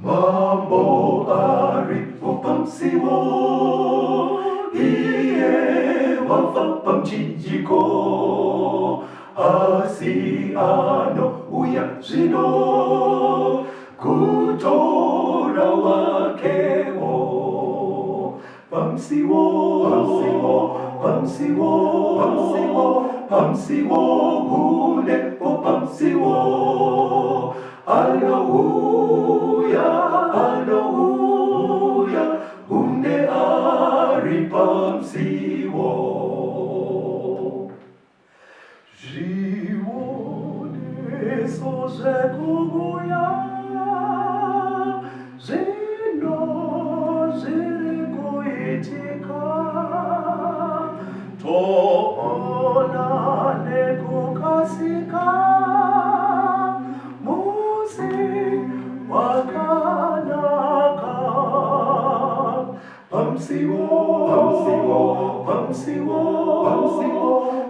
Mambo aripo pamsiwo, iye wafa pamchinjiko, asiano uya zvino, kutora wakewo. Pamsiwo, hunepo pamsiwo, Hallelujah, hallelujah, hunde ari pamsiwo. Živone so rzekuja, żino rzekuitika, to ona ne kukasika.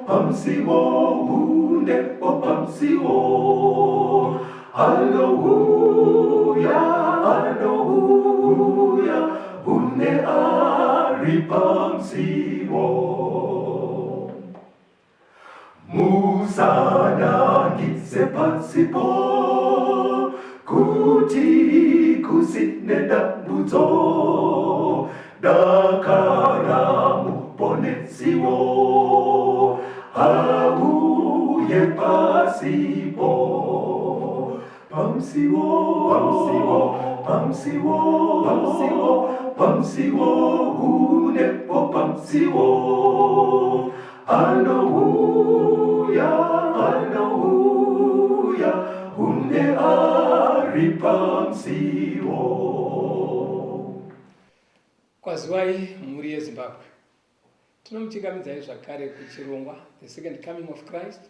Pamsiwo, hunepo pamsiwo. Hallelujah, hune ari pamsiwo. Musadangise pansipo, kuti kusine dambudzo, dakaramu ponesiwo, auye pasipo. Pamsiwo, hunepo pamsiwo. Hallelujah, hunde ari pamsiwo. Kwaziwai mhuri yeZimbabwe. Tinomuchingamidzai zvakare kuchirongwa The Second Coming of Christ,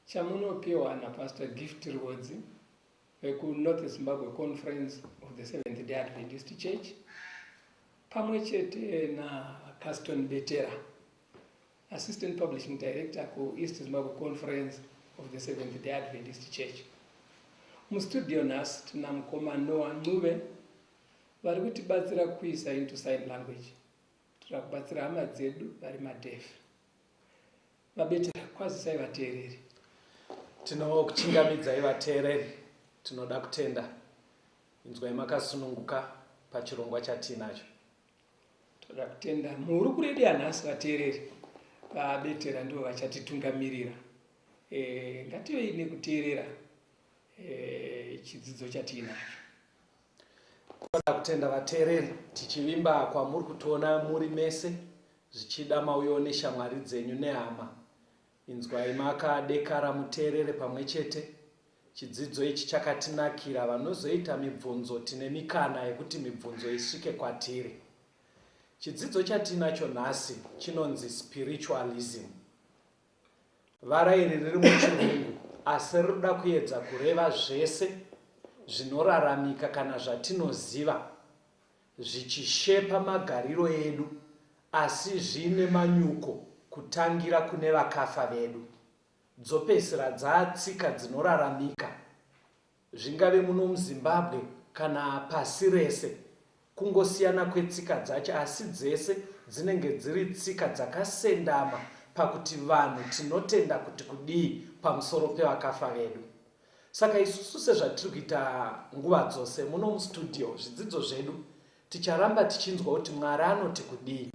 chamunopiwa naPastor Gift Rewards veku-North Zimbabwe Conference of the Seventh-day Adventist Church, pamwe chete naCaston Betera, Assistant Publishing Director ku-East Zimbabwe Conference of the Seventh-day Adventist Church. Mustudio nhasi tina mukoma Noah Ncube vari kutibatsira kuisa into sign language. Tiri kubatsira hama dzedu vari madefu. Vabetera, kwazisai vateereri. Tinokuchingamidzai vateereri, tinoda kutenda inzwai makasununguka pachirongwa chatinacho. Toda kutenda muri kuredi yanhasi vateereri vabetera ndivo vachatitungamirira. Ngativei nekuteerera chidzidzo chatinacho. Toda kutenda vateereri, tichivimba kwamuri kutoona muri mese zvichida mauyo neshamwari dzenyu nehama. Inzwai makadekara muteerere pamwe chete. Chidzidzo ichi chakatinakira vanozoita mibvunzo, tine mikana yekuti mibvunzo isvike kwatiri. Chidzidzo chatinacho nhasi chinonzi spiritualism. Vara iri riri muchirungu asi rinoda kuedza kureva zvese zvinoraramika kana zvatinoziva zvichishepa magariro edu, asi zvine manyuko kutangira kune vakafa vedu. Dzopesera dzatsika dzinoraramika, zvingave muno muZimbabwe kana pasi rese, kungosiyana kwetsika dzacho, asi dzese dzinenge dziri tsika dzakasendama pakuti vanhu tinotenda kuti kudii pamusoro pevakafa vedu. Saka isusu sezvatiri kuita nguva dzose muno mustudio, zvidzidzo zvedu ticharamba tichinzwa kuti Mwari anoti kudii.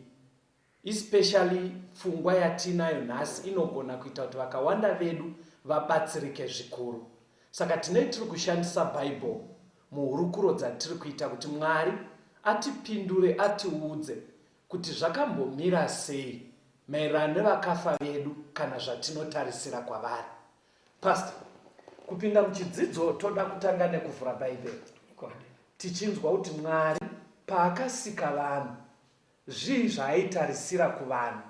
Especially pfungwa yatinayo nhasi inogona kuita kuti vakawanda vedu vabatsirike zvikuru. Saka tinei tiri kushandisa Bible muhurukuro dzatiri kuita kuti Mwari atipindure, atiudze kuti zvakambomira sei maererano nevakafa vedu kana zvatinotarisira kwavari. Pastor, kupinda muchidzidzo toda kutanga nekuvhura Bhaibheri tichinzwa kuti Mwari paakasika vanhu zvii zvaaitarisira kuvanhu.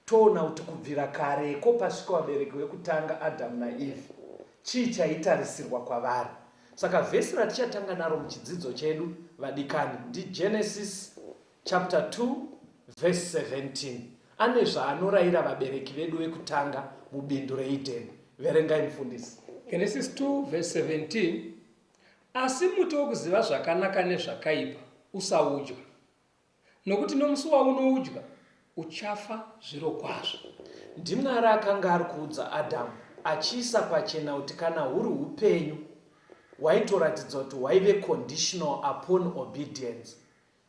Toona kuti kubvira kareko pasvika vabereki vekutanga Adamu naEve, chii chaitarisirwa kwavari. Saka vhesi ratichatanga naro muchidzidzo chedu vadikani ndiGenesis chapter 2 verse 17. Ane zvaanorayira vabereki vedu vekutanga mubindu reEdeni. Verengai mufundisi. Genesis 2 verse 17. Asi muti wokuziva zvakanaka nezvakaipa usaudya, nokuti nomusi waunoudya uchafa zviro kwazvo. NdiMwari akanga ari kuudza Adhamu achiisa pachena kuti kana huri upenyu waitoratidza kuti waive conditional upon obedience,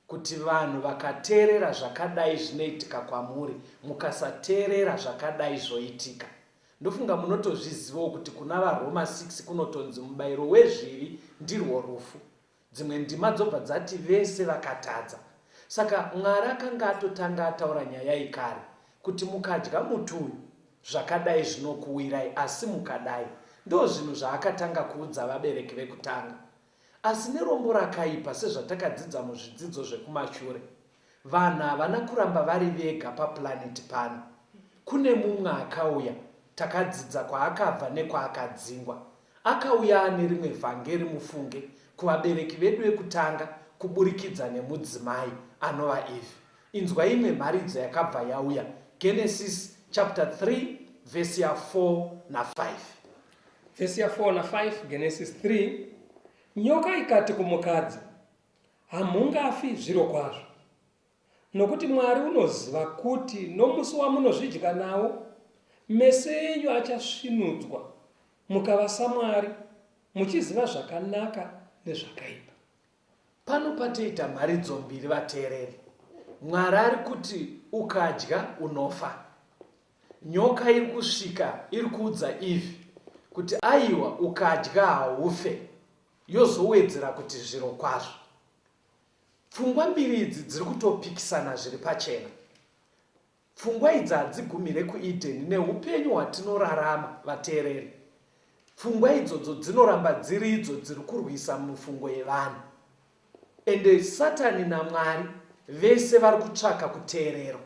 kuti vanhu vakateerera zvakadai zvinoitika kwamuri, mukasateerera zvakadai zvoitika. Ndofunga munotozvizivawo kuti kuna vaRoma 6 kunotonzi mubayiro wezvivi ndirwo rufu. Dzimwe ndima dzobva dzati vese vakatadza. Saka Mwari akanga atotanga ataura nyaya iyi kare kuti mukadya muti uyu zvakadai zvinokuwirai, asi mukadai. Ndo zvinhu zvaakatanga kuudza vabereki vekutanga. Asi nerombo rakaipa sezvatakadzidza muzvidzidzo zvekumashure, vanhu havana kuramba vari vega paplaneti pano. Kune mumwe akauya, takadzidza kwaakabva nekwaakadzingwa. Akauya ane rimwe vhangeri mufunge kuvabereki vedu vekutanga kuburikidza nemudzimai anova Eve. Inzwa imwe mharidzo yakabva yauya, Genesis chapter 3 verse ya 4 na 5. Verse ya 4 na 5, Genesis 3. Nyoka ikati kumukadzi, hamungafi zviro kwazvo, nokuti Mwari unoziva kuti nomusi wamunozvidya nawo meso enyu achasvinudzwa, mukava saMwari, muchiziva zvakanaka nezvakaipa. Pano patoita mharidzo mbiri vateereri. Mwari ari kuti ukadya unofa. Nyoka iri kusvika iri kuudza Eve kuti aiwa ukadya haufe, yozowedzera kuti zviro kwazvo. Pfungwa mbiri idzi dziri kutopikisana zviri pachena. Pfungwa idzi hadzigumire kuEdeni neupenyu hwatinorarama vateereri. Pfungwa idzodzo dzinoramba dziri idzo dziri kurwisa mufungo yevanhu. Ende Satani naMwari vese vari kutsvaka kuteerero,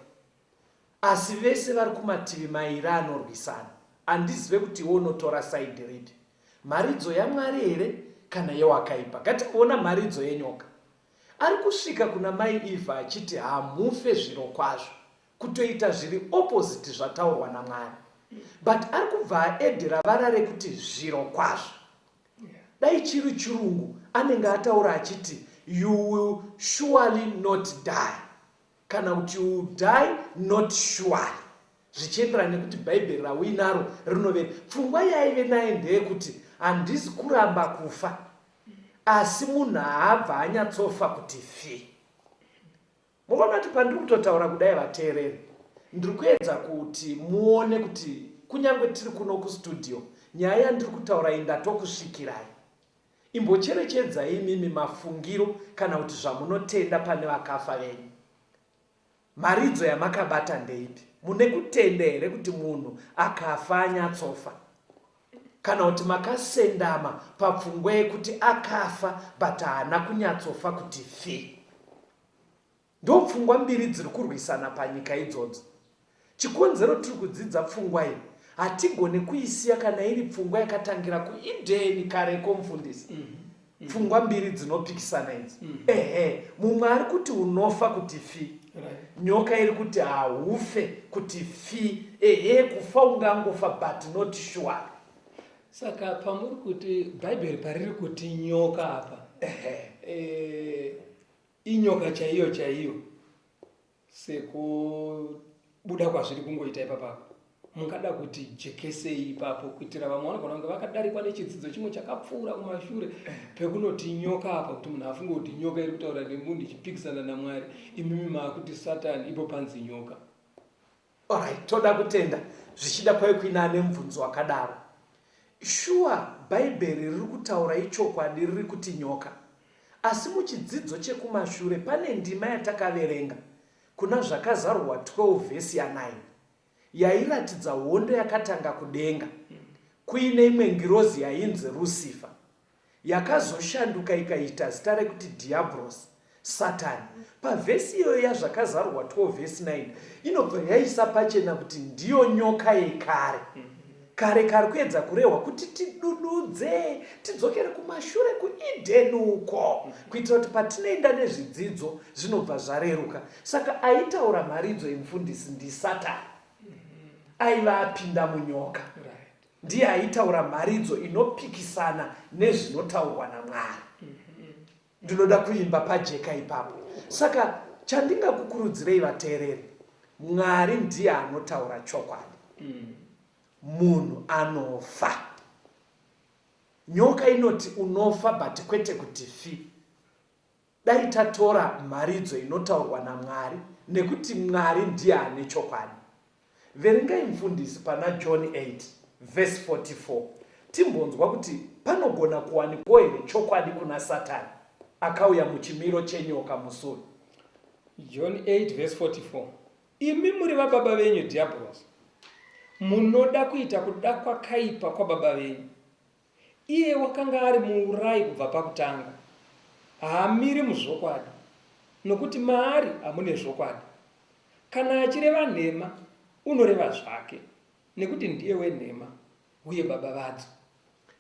asi vese vari kumativi mairi anorwisana. Handizive kuti iwo unotora saidi ripi, mharidzo yaMwari here kana yewakaipa. Ngationa mharidzo yenyoka. Ari kusvika kuna mai Eve achiti hamufe zviro kwazvo, kutoita zviri opposite zvataurwa naMwari. But ari kubva aedhera vara rekuti zviro kwazvo. Dai chiri chirungu anenge ataura achiti you will surely not die, kana kuti you will die not surely, zvichienderana nekuti bhaibheri rawinaro rinovera. Pfungwa yaive naye ndeyekuti handisi kuramba kufa, asi munhu haabva anyatsofa kuti fi. Muona kuti pandiri kutotaura kudai vateereri, ndiri kuedza kuti muone kuti kunyange tiri kuno kustudio, nyaya yandiri kutaura iyi ndatokusvikirai. Imbocherechedzai imimi mafungiro kana kuti zvamunotenda pane vakafa venyu. Mharidzo yamakabata ndeipi? Mune kutenda here kuti munhu akafa anyatsofa? Kana kuti makasendama papfungwa yekuti akafa but haana kunyatsofa kuti fi? Ndo pfungwa mbiri dziri kurwisana panyika idzodzo. Chikonzero tiri kudzidza pfungwa iyi, hatigone kuisiya kana iri pfungwa yakatangira kuEdeni kareko mufundisi. Pfungwa mbiri dzinopikisana idzi. Mumwe ari kuti unofa kuti fi, nyoka iri kuti haufe kuti fi. Kufa ungangofa but not sure. Saka pamuri kuti bhaibheri pariri kuti nyoka apa, inyoka chaiyo chaiyo, sekubuda kwazviri kungoita ipapapo. Mungada kuti jekesei ipapo kuitira vamwe vanogona kunge vakadarikwa nechidzidzo chimwe chakapfuura kumashure pekunoti nyoka apa, kuti munhu afunge kuti nyoka iri kutaura nemunhu ichipikisana naMwari, imimi maakuti Satani ipo panzi nyoka. Alright, toda kutenda zvichida kwai kuina nemubvunzo wakadaro. Sure, bhaibheri riri kutaura ichokwadi riri kuti nyoka, asi muchidzidzo chekumashure pane ndima yatakaverenga kuna zvakazarurwa 12 vhesi ya 9 yairatidza hondo yakatanga kudenga kuine imwe ngirozi yainzi Lucifer, yakazoshanduka ikaita zita rekuti Diablos, Satani. Pavhesi iyoyo yazvakazarurwa 12 vhesi 9 inobva yaisa pachena kuti ndiyo nyoka yekare. Kare kari kuedza kurehwa kuti tidududze, tidzokere kumashure kuEdeni uko, kuitira kuti patinoenda nezvidzidzo zvinobva zvareruka. Saka aitaura mharidzo yemufundisi ndi Satani, aiva apinda munyoka. ndiye aitaura mharidzo inopikisana nezvinotaurwa naMwari. Ndinoda kuimba pajeka ipapo. Saka chandingakukurudzirei vateereri, Mwari ndiye anotaura chokwadi. Munhu anofa. Nyoka inoti unofa but kwete kuti fi. Dai tatora mharidzo inotaurwa naMwari nekuti Mwari ndiye ane chokwadi. Verengai mufundisi pana John 8 verse 44. Timbonzwa kuti panogona kuwanikwa here chokwadi kuna Satani akauya muchimiro chenyoka musoro. John 8 verse 44. Imi muri vababa venyu diabolos, munoda kuita kuda kwakaipa kwa baba venyu. Iye wakanga ari muurai kubva pakutanga, haamiri muzvokwadi, nokuti maari hamune zvokwadi. Kana achireva nhema, unoreva zvake, nekuti ndiye wenhema uye baba vadzo.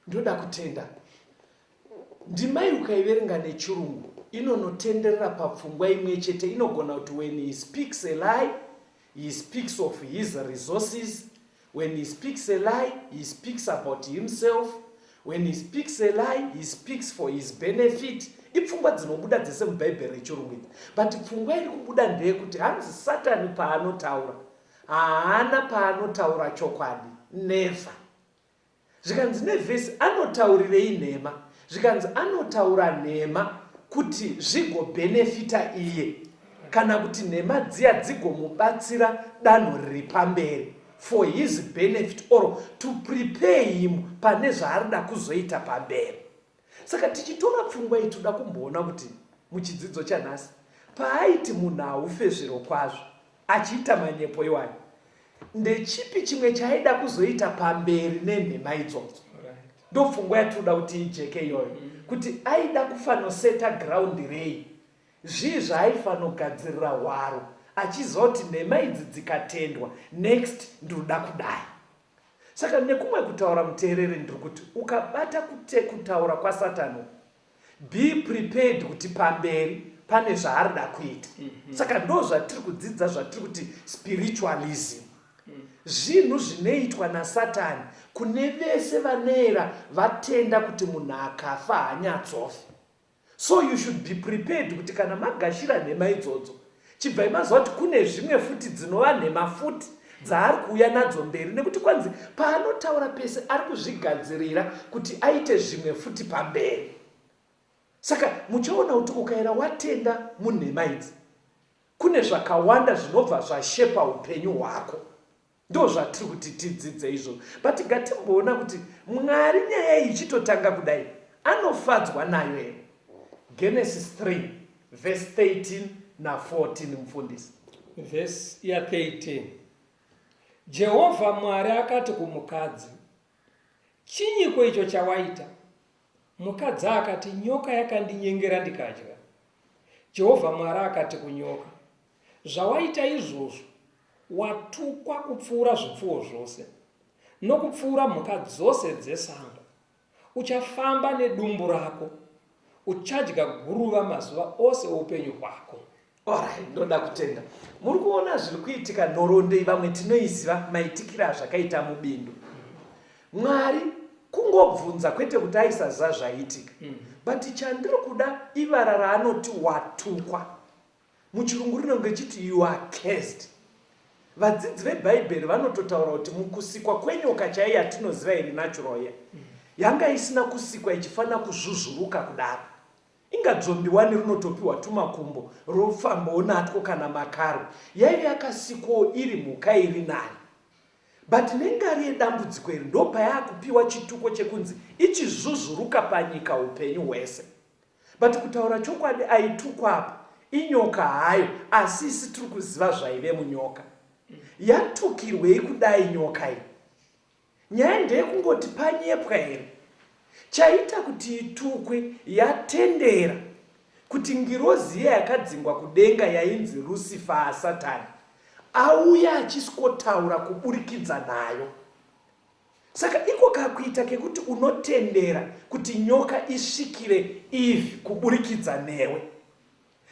Ndoda kutenda ndimai ukaiverenga nechirungu inonotenderera papfungwa imwe chete. Inogona kuti when he speaks a lie, he speaks of his resources. When he speaks a lie, he speaks about himself. When he speaks a lie, he speaks for his benefit. Ipfungwa dzinobuda dzese mubhaibheri rechirungu. But pfungwa iri kubuda ndeyekuti hanzi Satani paanotaura haana paanotaura chokwadi, never. Zvikanzi nevhesi anotaurirei nhema, zvikanzi anotaura nhema kuti zvigobhenefita iye, kana kuti nhema dziya dzigomubatsira danho riri pamberi, for his benefit or to prepare him pane zvaarida kuzoita pamberi. Saka tichitora pfungwa iyi toda kumboona kuti muchidzidzo chanhasi paaiti munhu haufe zviro kwazvo achiita manyepo iwani, ndechipi chimwe chaida kuzoita pamberi nenhema idzodzo? Ndo pfungwa yatoda kuti ijeke iyoyo, kuti aida kufanoseta ground rei, zvii zvaaifanogadziririra hwaro, achiziva kuti nhema idzi dzikatendwa next ndinoda kudai. Saka nekumwe kutaura muteereri ndiri kuti ukabata kutaura kwaSatani, be prepared kuti pamberi pane zvaarida kuita. Saka ndo zvatiri kudzidza zvatiri kuti spiritualism. Zvinhu zvinoitwa naSatani kune vese vanera vatenda kuti munhu akafa hanyatsofi. So you should be prepared kuti kana magashira nhema idzodzo, chibva maziva kuti kune zvimwe futi dzinova nhema futi dzaari kuuya nadzo mberi, nekuti kwanzi paanotaura pese ari kuzvigadzirira kuti aite zvimwe futi pamberi. Saka muchaona kuti ukaera watenda munhema idzi, kune zvakawanda zvinobva zvashepa upenyu hwako. Ndo zvatiri kuti tidzidze izvo. But ngatimboona kuti Mwari nyaya ichitotanga kudai anofadzwa nayo here. Genesis 3 verse 13 na 14 mufundisi. Verse ya 13. Jehovha Mwari akati kumukadzi, chinyiko icho chawaita? Mukadzi akati, nyoka yakandinyengera ndikadya. Jehovha Mwari akati kunyoka, zvawaita izvozvo watukwa kupfuura zvipfuwo zvose nokupfuura mhuka dzose dzesango. Uchafamba nedumbu rako, uchadya guruva mazuva ose oupenyu hwako. Alright, ndoda kutenda. Muri kuona zviri kuitika nhorondei, vamwe tinoiziva maitikiro azvakaita mubindu. Mwari kungobvunza kwete kuti aisaziva zvaitika. But chandiri kuda ivara raanoti watukwa. Muchirungu rinenge chiti you are cursed. Vadzidzi vebhaibheri vanototaura kuti mukusikwa kwenyoka chaiyo yatinoziva iri natural ye, yanga isina kusikwa ichifanira kuzvuzvuruka kudaro. Inga dzombi wani rinotopiwa tumakumbo rofambawo natwo kana makaru, yaive yakasikwawo iri mhuka iri nani. But nengari yedambudziko iri ndo payaakupiwa chituko chekunzi ichizvuzvuruka panyika upenyu hwese. But kutaura chokwadi aitukwa apa inyoka hayo, asi isi tiri kuziva zvaive munyoka. Yatukirwei kudai nyoka iyi? Nyaya ndeyekungoti panyepwa here. Chaita kuti itukwe yatendera kuti ngirozi iye yakadzingwa kudenga yainzi Lucifer Satani auya achisikotaura kuburikidza nayo. Saka iko kakuita kekuti unotendera kuti nyoka isvikire Eve kuburikidza newe.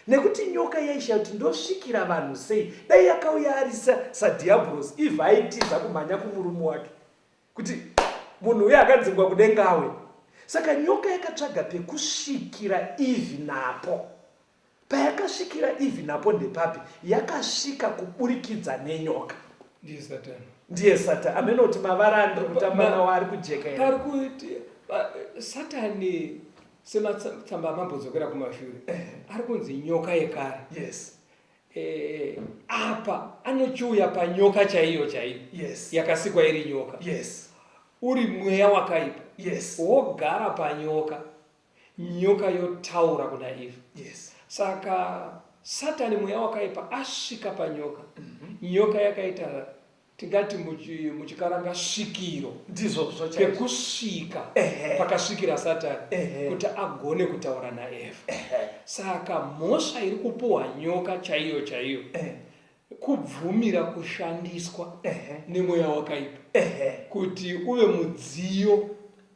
Nekuti nyoka yaisha kuti ndosvikira vanhu sei, dai yakauya ari saDiabolos, Eve aitiza kumhanya kumurume wake kuti munhu uye akadzingwa kudengawe. Saka nyoka yakatsvaga pekusvikira Eve napo. Payakasvikira Eve napo ndepapi? Yakasvika kuburikidza nenyoka. Ndiye Satani. Ndiye Satani. Amenoti mavara andiri kutamba nawo ari kujeka ere. Kuti Satani sematsamba amambodzokera kumashure. Ari kunzi nyoka yekare. Yes. Apa anochiuya panyoka chaiyo. Yes. Yakasikwa iri nyoka. Yes. Uri mweya wakaipa. Yes. Wogara panyoka. Nyoka yotaura kuna Eve. Yes. Saka Satani mweya wakaipa asvika panyoka. Nyoka yakaita tingati muchikaranga svikiro. Ndizvo pekusvika pakasvikira Satani kuti agone kutaura naEva. Saka mhosva iri kupuwa nyoka chaiyo kubvumira kushandiswa nemweya wakaipa kuti uve mudziyo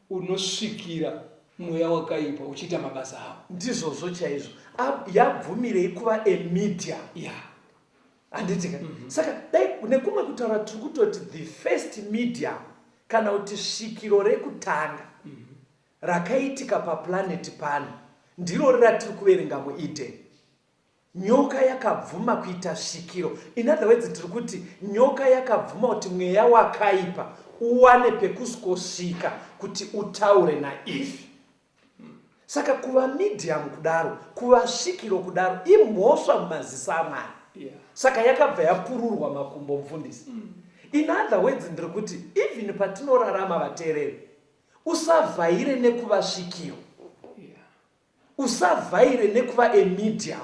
unosvikira mweya wakaipa uchiita mabasa avo. Ndizvozvo chaizvo. Yabvumirei kuva emedium. Handitika. Saka dai nekumwe kutaura tiri kutoti the first medium kana kuti svikiro rekutanga rakaitika paplaneti pano ndiro ratiri kuverenga muEden. Nyoka yakabvuma kuita svikiro. In other words, tiri kuti nyoka yakabvuma kuti mweya wakaipa uwane pekuskosvika kuti utaure naEve. Saka kuva medium kudaro, kuva svikiro kudaro, imhosva mumaziso aMwari. Saka yakabva yapururwa makumbo mufundisi. In other words, ndiri kuti even patinorarama vateereri, usavhaire nekuva svikiro. Usavhaire nekuva emedium.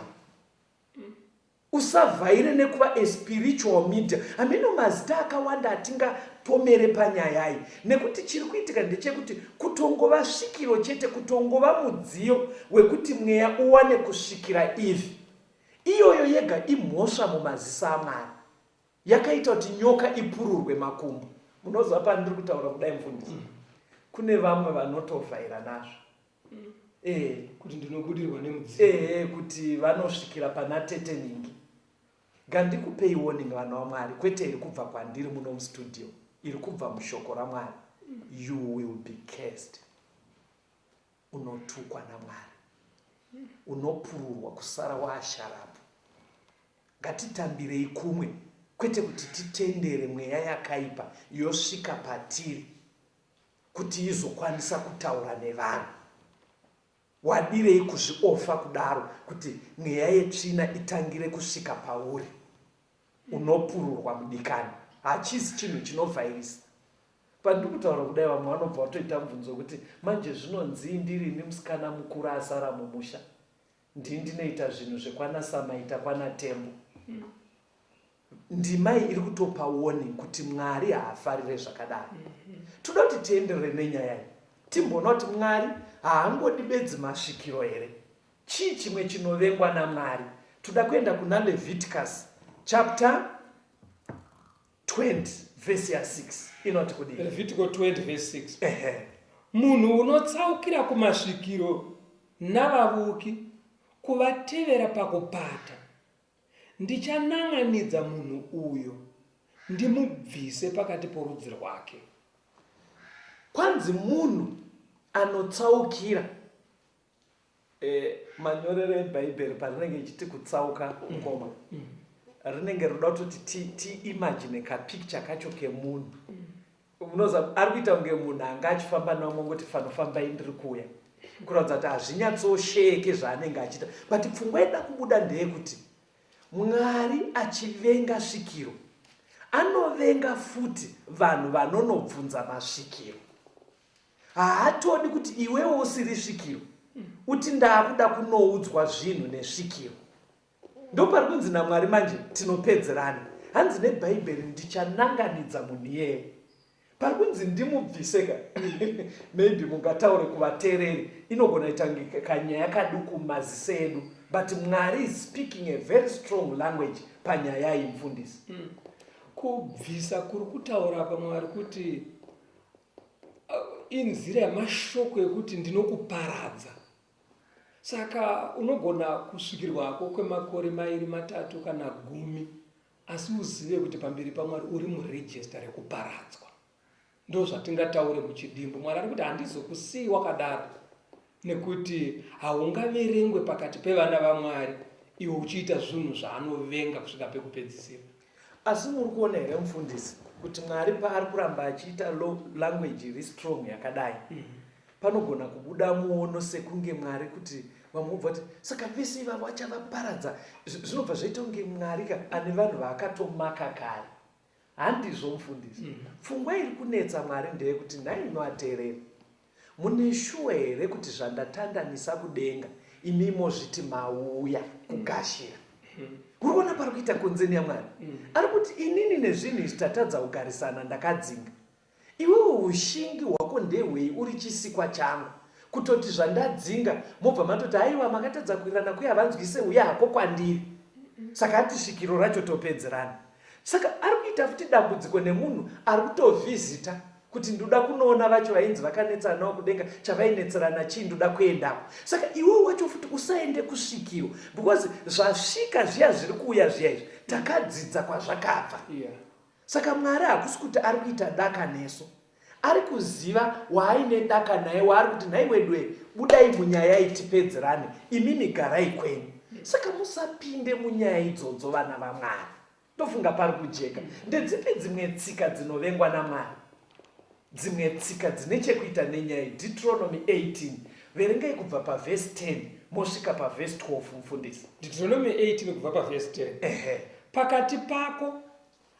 Usavhaire nekuva espiritual medium. Ameno mazita akawanda atingapomere panyaya iyi. Nekuti chiri kuitika ndechekuti kutongova svikiro chete, kutongova mudziyo wekuti mweya uwane kusvikira Eve. Iyoyo yega imhosva mumaziso aMwari. Yakaita kuti nyoka ipururwe makumbo. Munoziva pani ndiri kutaura kudai mufundisi? Kune vamwe vanotovhaira nazvo. Kuti ndinobudirwa nemudziyo. Kuti vanosvikira pana tete ningi. Ngandikupei warning vana vaMwari, kwete iri kubva kwandiri muno mustudio, iri kubva mushoko raMwari. You will be cursed. Unotukwa naMwari. Unopururwa kusara waasharapo. Ngatitambirei kumwe, kwete kuti titendere mweya yakaipa yosvika patiri kuti izokwanisa kutaura nevanhu. Wadirei kuzviofa kudaro kuti mweya yetsvina itangire kusvika pauri. Unopururwa mudikani. Hachisi chinhu chinovhairisa. Pandiri kutaura kudai vamwe vanobva vatoita mubvunzo kuti manje zvinonzi ndirini musikana mukuru asara mumusha. Ndinoita zvinhu zvekwana Samaita kwana Tembo. Ndimai iri kutopa warning kuti Mwari haafarire zvakadaro. Toda kuti tienderere nenyaya iyi. Timboona kuti Mwari haangodi bedzi masvikiro here. Chii chimwe chinovengwa naMwari? Toda kuenda kuna Leviticus chapter 20 verse 6. Inoti kudini? Leviticus 20 verse 6. Munhu unotsaukira kumasvikiro navavuki kuvatevera pakupata, ndichanan'anidza munhu uyo ndimubvise pakati porudzi rwake. Kwanzi munhu anotsaukira, manyorero eBhaibheri parinenge ichiti kutsauka ngoma, rinenge roda kuti tiimagine kapicture kacho kemunhu. Munoziva ari kuita kunge munhu anga achifamba nawo ngoti fanofambai ndiri kuuya, kuratidza kuti hazvinyatsosheke zvaanenge achiita. But pfungwa ida kubuda ndeyekuti Mwari achivenga svikiro, anovenga futi vanhu vanonobvunza masvikiro. Haatodi kuti iwewo usiri svikiro uti ndaakuda kunoudzwa zvinhu nesvikiro. Ndopari kunzi naMwari manje tinopedzerana. Hanzi neBhaibheri ndichananganidza munhu iyeye. Pari kunzi ndimubviseka. Maybe mungataure kuvateereri, inogona kuita kanyaya kaduku mumaziso edu, but Mwari is speaking a very strong language panyaya iyi mufundisi. Kubvisa kuri kutaura paMwari kuti inzira yamashoko ekuti ndinokuparadza. Saka unogona kusvikirwako kwemakore 2, 3 kana 10, asi uzive kuti pamberi paMwari uri muregister rekuparadzwa. ndo zvatingataure muchidimbu. Mwari ari kuti handizokusii wakadaro, nekuti haungaverengwe pakati pevana vaMwari iwe uchiita zvinhu zvaanovenga kusvika pekupedzisira. Asi muri kuona here mufundisi kuti Mwari paari kuramba achiita language iri strong yakadai, panogona kubuda muono sekunge Mwari kuti vamwe ubva kuti saka vese ivavo vachavaparadza. Zvinobva zvaita kunge Mwari ane vanhu vaakatomaka kare. Handizvo mufundisi. Pfungwa iri kunetsa Mwari ndeyekuti nhai inoateerera, mune shuwa here kuti zvandatandanisa kudenga imimo zviti mauya kugashira? Uri kuona pari kuita konzeni yaMwari? Ari kuti inini nezvinhu izvi tatadza kugarisana ndakadzinga. Iwewe ushingi hwako ndehwei uri chisikwa changu, kutoti zvandadzinga mobva matoti aiwa makatadza kuirana kuya vanzwise uya hako kwandiri, saka ati svikiro racho topedzerana. Saka ari kuita futi dambudziko nemunhu ari kutovhizita kuti ndoda kunoona vacho vainzi vakanetsana nawo kudenga chavainetserana chii, ndoda kuendako. Saka iwewe wacho futi usaende kusvikiro, because zvasvika zviya zviri kuuya zviya izvi takadzidza kwazvakabva. Saka Mwari hakusi kuti ari kuita daka nesu, ari kuziva waaine daka naye, waari kuti nhai wedwe budai munyaya itipedzerane, imimi garai kwenyu. Saka musapinde munyaya idzodzo vana vaMwari. Ndofunga pari kujeka. Ndedzipe dzimwe tsika dzinovengwa naMwari, dzimwe tsika dzine chekuita nenyaya. Deuteronomy 18 verengai kubva pavhesi 10 mosvika pavhesi 12 mufundisi. Deuteronomy 18 kubva pavhesi 10. Pakati pako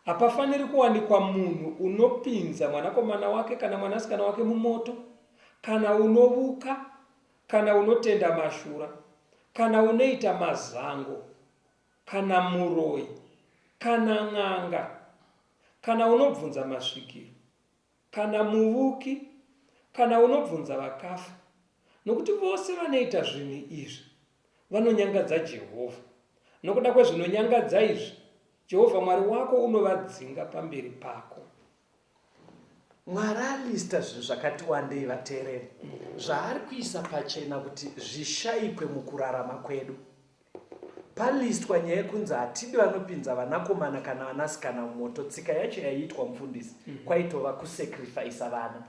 hapafaniri kuwanikwa munhu unopinza mwanakomana wake kana mwanasikana wake mumoto, kana unovuka, kana unotenda mashura, kana unoita mazango, kana muroyi, kana ng'anga, kana unobvunza masvikiro, kana muvuki, kana unobvunza vakafa. Nokuti vose vanoita zvinhu izvi vanonyangadza Jehovha. Nokuda kwezvinonyangadza izvi, Jehovha Mwari wako unovadzinga pamberi pako. Mwari alista zvinhu zvakati wandei vateereri, zvaari kuisa pachena kuti zvishayikwe mukurarama kwedu. Palistwa nyaya yekunzi hatidi vanopinza vanakomana kana vanasikana mumoto. Tsika yacho yaiitwa mufundisi, kwaitova kusekrifisa vana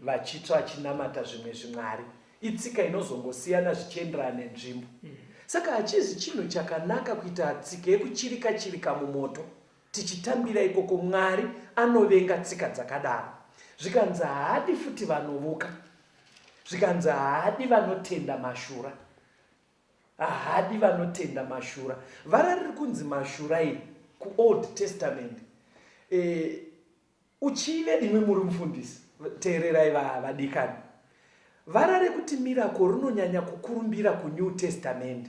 vachitsva vachinamata zvimwe zvimwari. Itsika inozongosiyana zvichienderana nenzvimbo. Saka hachizi chinhu chakanaka kuita tsika yekuchirika mumoto tichitambira ikoko. Mwari anovenga tsika dzakadaro. Zvikanzi haadi futi vanovuka, zvikanzi haadi vanotenda mashura, haadi vanotenda mashura. Vara riri kunzi mashura iri kuOld Testament, uchive imwe muri mufundisi, teererai vadikani. Vara rekuti miracle rinonyanya kukurumbira kuNew Testament,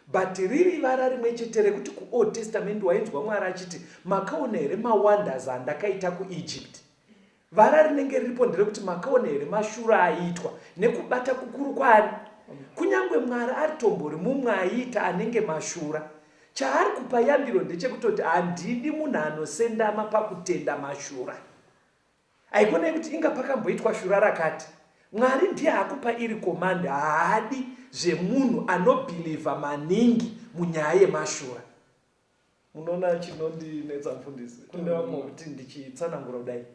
but riri vara rimwe chete rekuti kuOld Testament wainzwa Mwari achiti makaona here mawonders andakaita kuEgypt. Vara rinenge riripo nderekuti makaona here mashura aitwa nekubata kukuru kwari. Kunyangwe Mwari ari tombori mumwe aiita anenge mashura, chaari kupa yambiro ndechekutoti handidi munhu anosendama pakutenda mashura. Haikona kuti inga pakamboitwa shura rakati. Mwari ndiye akupa iri komanda, haadi zvemunhu anobhilivha maningi munyaya yemashura. Munoona chinondinetsa mufundisi, kune vamwe kuti ndichitsanangura kudai,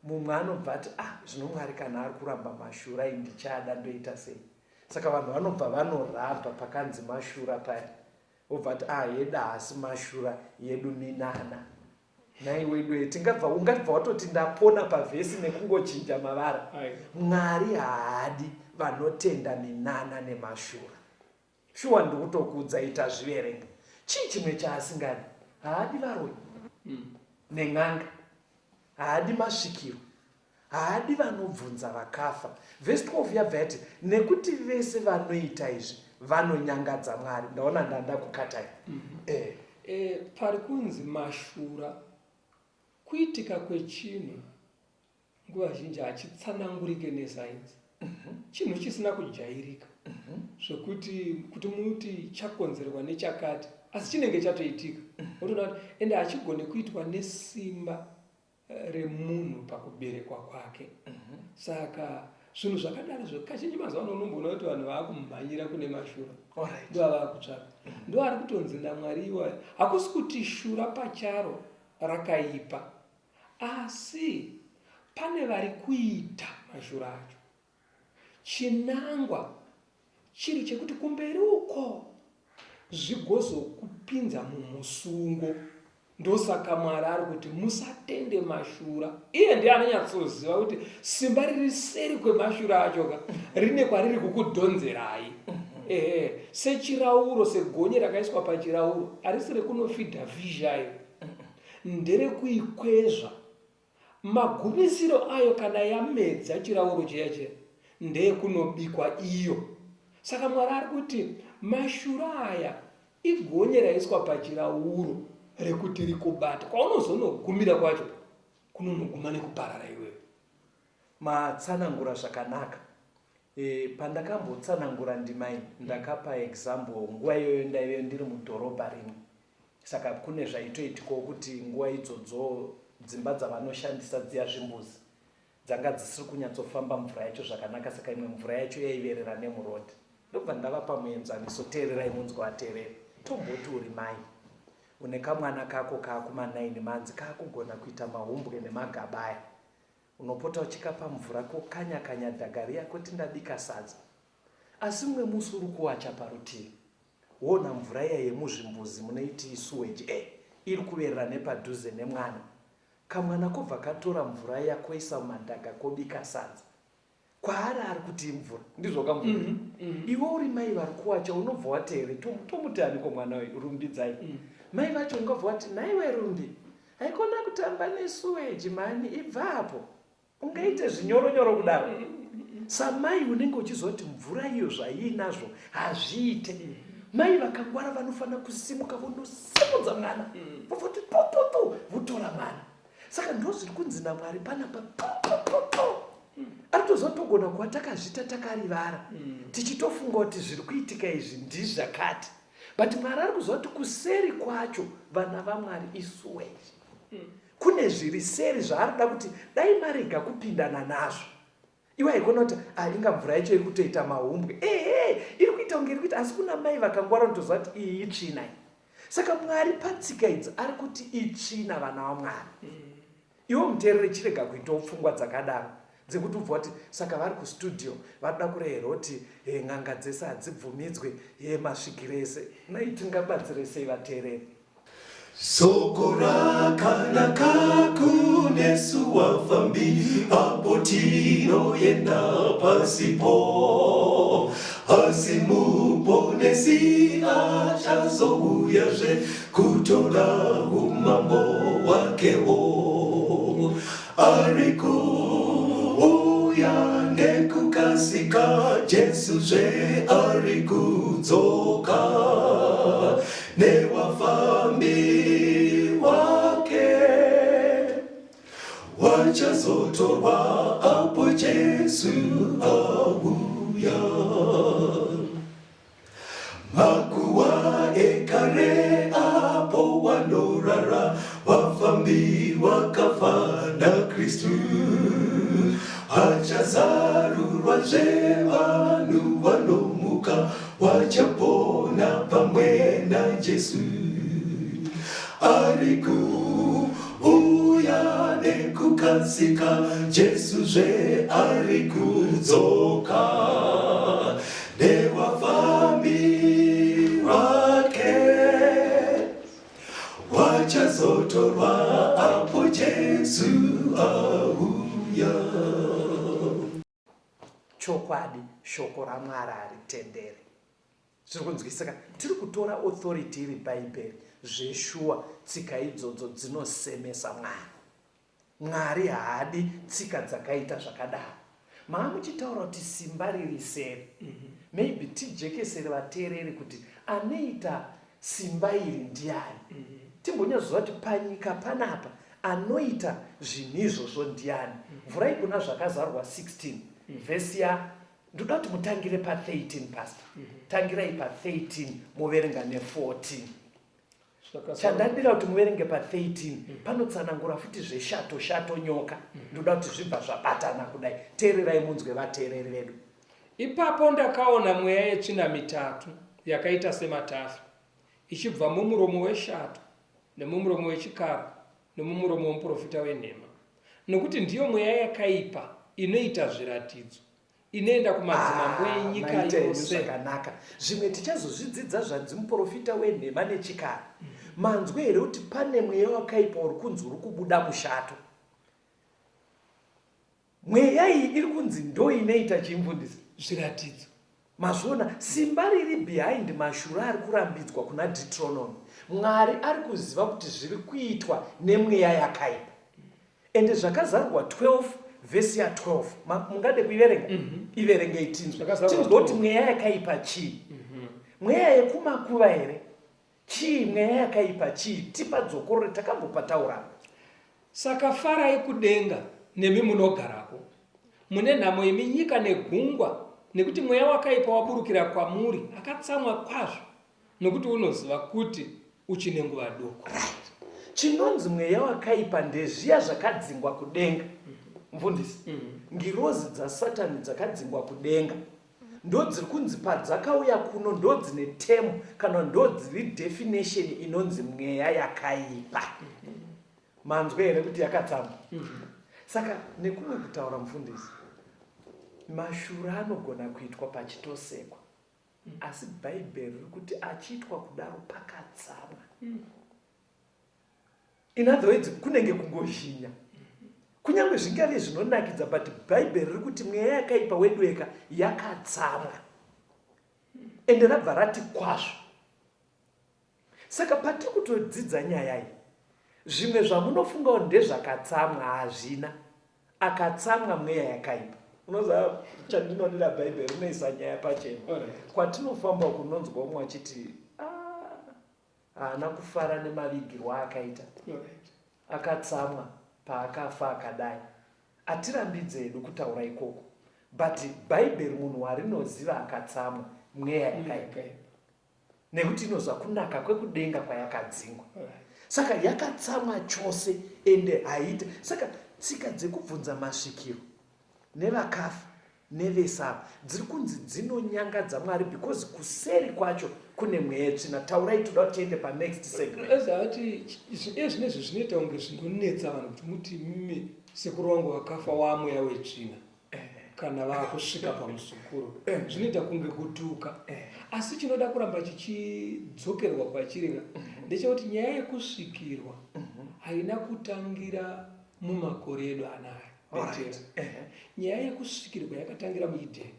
mumwe anobva ati zvino Mwari kana ari kuramba mashura iyi ndichada ndoita sei. Saka vanhu vanobva vanorabha pakanzi mashura paya, obva ati yedu haasi mashura, yedu minana. Nhai wedu ungabva watoti ndapona pavhesi nekungochinja mavara. Mwari haadi vanotenda minana nemashura. Shuwa ndikutokudza ita zviverenga. Chii chimwe chaasingadi? Haadi varoyi neng'anga, haadi masvikiro, haadi vanobvunza vakafa. Vhesi 12 yabva yati nekuti vese vanoita izvi vanonyangadza Mwari. Ndaona ndanda kukatai. Pari kunzi mashura, kuitika kwechinhu nguva zhinji hachitsanangurike nesainzi. Chinhu chisina kujairika, zvokuti kuti muti chakonzerwa nechakati, asi chinenge chatoitika. Unoona kuti ende hachigone kuitwa nesimba remunhu pakuberekwa kwake. Saka zvinhu zvakadaro kazhinji mazuva ano unomboona kuti vanhu vaakumhanyira kune mashura, ndo avakutsvaka. Ndo ari kutonzi naMwari iwayo. Hakusi kuti shura pacharo rakaipa, asi pane vari kuita mashura acho chinangwa chiri chekuti kumberi uko zvigozokupinza mumusungo. Ndosaka Mwari ari kuti musatende mashura. Iye ndiye anonyatsoziva kuti simba riri seri kwemashura acho rine kwariri kukudhonzerai. Sechirauro, segonye rakaiswa pachirauro harisi rekunofidha vizhayo, nderekuikwezva. Magumisiro ayo kana yamedza chirauro chiya ndeyekunobikwa iyo. Saka Mwari ari kuti mashura aya igonye raiswa pachirauro rekuti rikubata. Kwaunozonogumira kwacho kunonoguma nekuparara iwewe. Matsanangura zvakanaka. Pandakambotsanangura ndimai ndakapa example nguva iyoyo ndaive ndiri mudhorobha rimwe. Saka kune zvaitoitikawo kuti nguva idzodzo dzimba dzavanoshandisa dziya zvimbuzi dzanga dzisiri kunyatsofamba mvura yacho zvakanaka, saka imwe mvura yacho yaiverera nemurodhi. Ndobva ndavapa muenzaniso, teererai munzwa wateerera. Tomboti uri mai une kamwana kako kaakuma9 manzi kaakugona kuita mahumbwe nemagabaya, unopota uchikapa mvura kokanya dhagari yako tindabika sadza. Asi mwe musi uri kuwacha parutivi wona mvura iya yemuzvimbuzi munoiti sewage iri kuverera nepadhuze nemwana. Kamwana kobva katora mvura yakoisa mumadhaga kobika sadza. Kwaari ari kuti mvura ndizvo kamvura. Iwe uri mai vari kuwacha unobva wateere tomuti aniko mwana rumbidzai. Mai vacho ungabva wati naiwe rumbi haikona kutamba nesuweji mani, ibvapo ungaite zvinyoronyoro kudaro. Samai unenge uchizoti mvura iyo zvaiinazvo hazviite. Mai vakangwara vanofanira kusimuka vonosimudza mwana vovoti popopo votora mwana. Saka ndozviri kunzi naMwari panapa aritozotogona kuva takazvita takarivara tichitofunga kuti zviri kuitika izvi ndizvakati, but Mwari ari kuzoti kuseri kwacho vana vaMwari isuweji. Kune zviri seri zvaarida kuti dai marega kupindana nazvo. Iwe haikona kuti inga mvura yacho iri kutoita mahumbwe iri kuita kunge iri kuita, asi kuna mai vakangwara unotoziva kuti iyi itsvina. Saka Mwari patsika idzi ari kuti itsvina vana vaMwari. Iwo muteereri chirega kuitawo pfungwa dzakadaro dzekuti ubva kuti saka vari kustudio vanoda kurehera kuti n'anga dzese hadzibvumidzwe masvikiro ese. Nai tingabatsire sei vateereri? Soko rakanaka kunesu wafambi apo tinoenda pasipo, asi muponesi achazouyazve kutora umambo wakewo. Ari kuuya nekukasika, Jesuzve ari kudzoka newafambi wake wachazotorwa apo Jesu auya. Makuwa ekare apo wanorara, wafambi wakafa na Kristu. Hachazarurwazve vanhu vanomuka wachapona pamwe na Jesu. Ari kuuya nekukasika, Jesuzve ari kudzoka newafambi wake wachazotorwa apo Jesu auya. Chokwadi shoko raMwari haritendere. Zviri kunzwisisa, tiri kutora authority iri bhaibheri zveshuwa. Tsika idzodzo dzinosemesa Mwari. Mwari haadi tsika dzakaita zvakadaro. Maamuchitaura kuti simba riri seri. Maybe tijekesere vateereri kuti anoita simba iri ndiani. Timbonyazoziva kuti panyika panapa anoita zvinhu izvozvo ndiani. Mvura igona zvakazarwa 16 vhesi ya ndoda kuti mutangire pa13 pastor. Tangirai pa13 muverenga ne14. Chandandira kuti muverenge pa13 panotsanangura futi zveshato nyoka. Ndoda kuti zvibva zvabatana kudai. Teererai munzwe vateereri vedu. Ipapo ndakaona mweya yetsvina mitatu yakaita sematavi ichibva mumuromo weshato nemumuromo wechikara nemumuromo womuprofita wenhema. nokuti ndiyo mweya yakaipa inoita zviratidzo, inoenda kumadzimambo enyika yose. Zvakanaka. Zvimwe tichazozvidzidza zvanzi muprofita wenhema nechikara. Manzwe here kuti pane mweya wakaipa uri kunzi uri kubuda mushato. Mweya iyi iri kunzi ndo inoita chimvundisi zviratidzo. Mazvona simba riri behind mashure ari kurambidzwa kuna Deuteronomy. Mwari ari kuziva kuti zviri kuitwa nemweya yakaipa. Ende zvakazarwa 12 vhesi ya 12. Mungade kuiverenga? Iverenge 18. Tinzwa kuti mweya yakaipa chii? Mweya yekumakuva here? Chii mweya yakaipa chii? Tipa dzokorore takambopataura. Saka farai kudenga nemi munogarako. Mune nhamo yeminyika negungwa, nekuti mweya wakaipa waburukira kwamuri, akatsamwa kwazvo, nokuti unoziva kuti uchine nguva doko. Chinonzi mweya wakaipa ndezviya zvakadzingwa kudenga. Mfundisi, ngirozi dzaSatani dzakadzingwa kudenga. Ndo dziri kunzi padzakauya kuno ndo dzine temu kana ndo dziri definition inonzi mweya yakaipa. Manzwe here kuti yakatsamwa. Saka nekumwe kutaura mufundisi, mashure anogona kuitwa pachitosekwa, asi bhaibheri riri kuti achiitwa kudaro pakatsamwa. In other words, kunenge kungozhinya. Kunyange zvingave zvinonakidza, but bhaibheri riri kuti mweya yakaipa wedweka yakatsamwa. Ende rabva rati kwazvo. Saka patiri kutodzidza nyaya iyi, zvimwe zvamunofunga kuti ndezvakatsamwa hazvina. Akatsamwa mweya yakaipa. Unoziva chandinodira bhaibheri rinoisa nyaya pachena. Kwatinofamba kunonzwa umwe achiti haana kufara nemavigirwa akaita. Akatsamwa paakafa akadai. Atirambidze hedu kutaura ikoko. But bhaibheri munhu warinoziva akatsamwa mweya yakaipa. Nekuti inozwa kunaka kwekudenga kwayakadzingwa. Saka yakatsamwa chose ende haite. Saka tsika dzekubvunza masvikiro nevakafa nevesava dziri kunzi dzinonyangadza Mwari because kuseri kwacho kune mweya tsvina. Taurai toda kuti tiende pa next segment. Ezati zvinezvi zvinoita kunge zvinonetsa vanhu kuti muti mimi sekuru wangu wakafa wamweya wetsvina kana vakusvika pamusukuru. Zvinoita kunge kutuka. Asi chinoda kuramba chichidzokerwa pachiri ndechekuti nyaya yekusvikirwa haina kutangira mumakore edu anaya. Nyaya yekusvikirwa yakatangira muIdheni.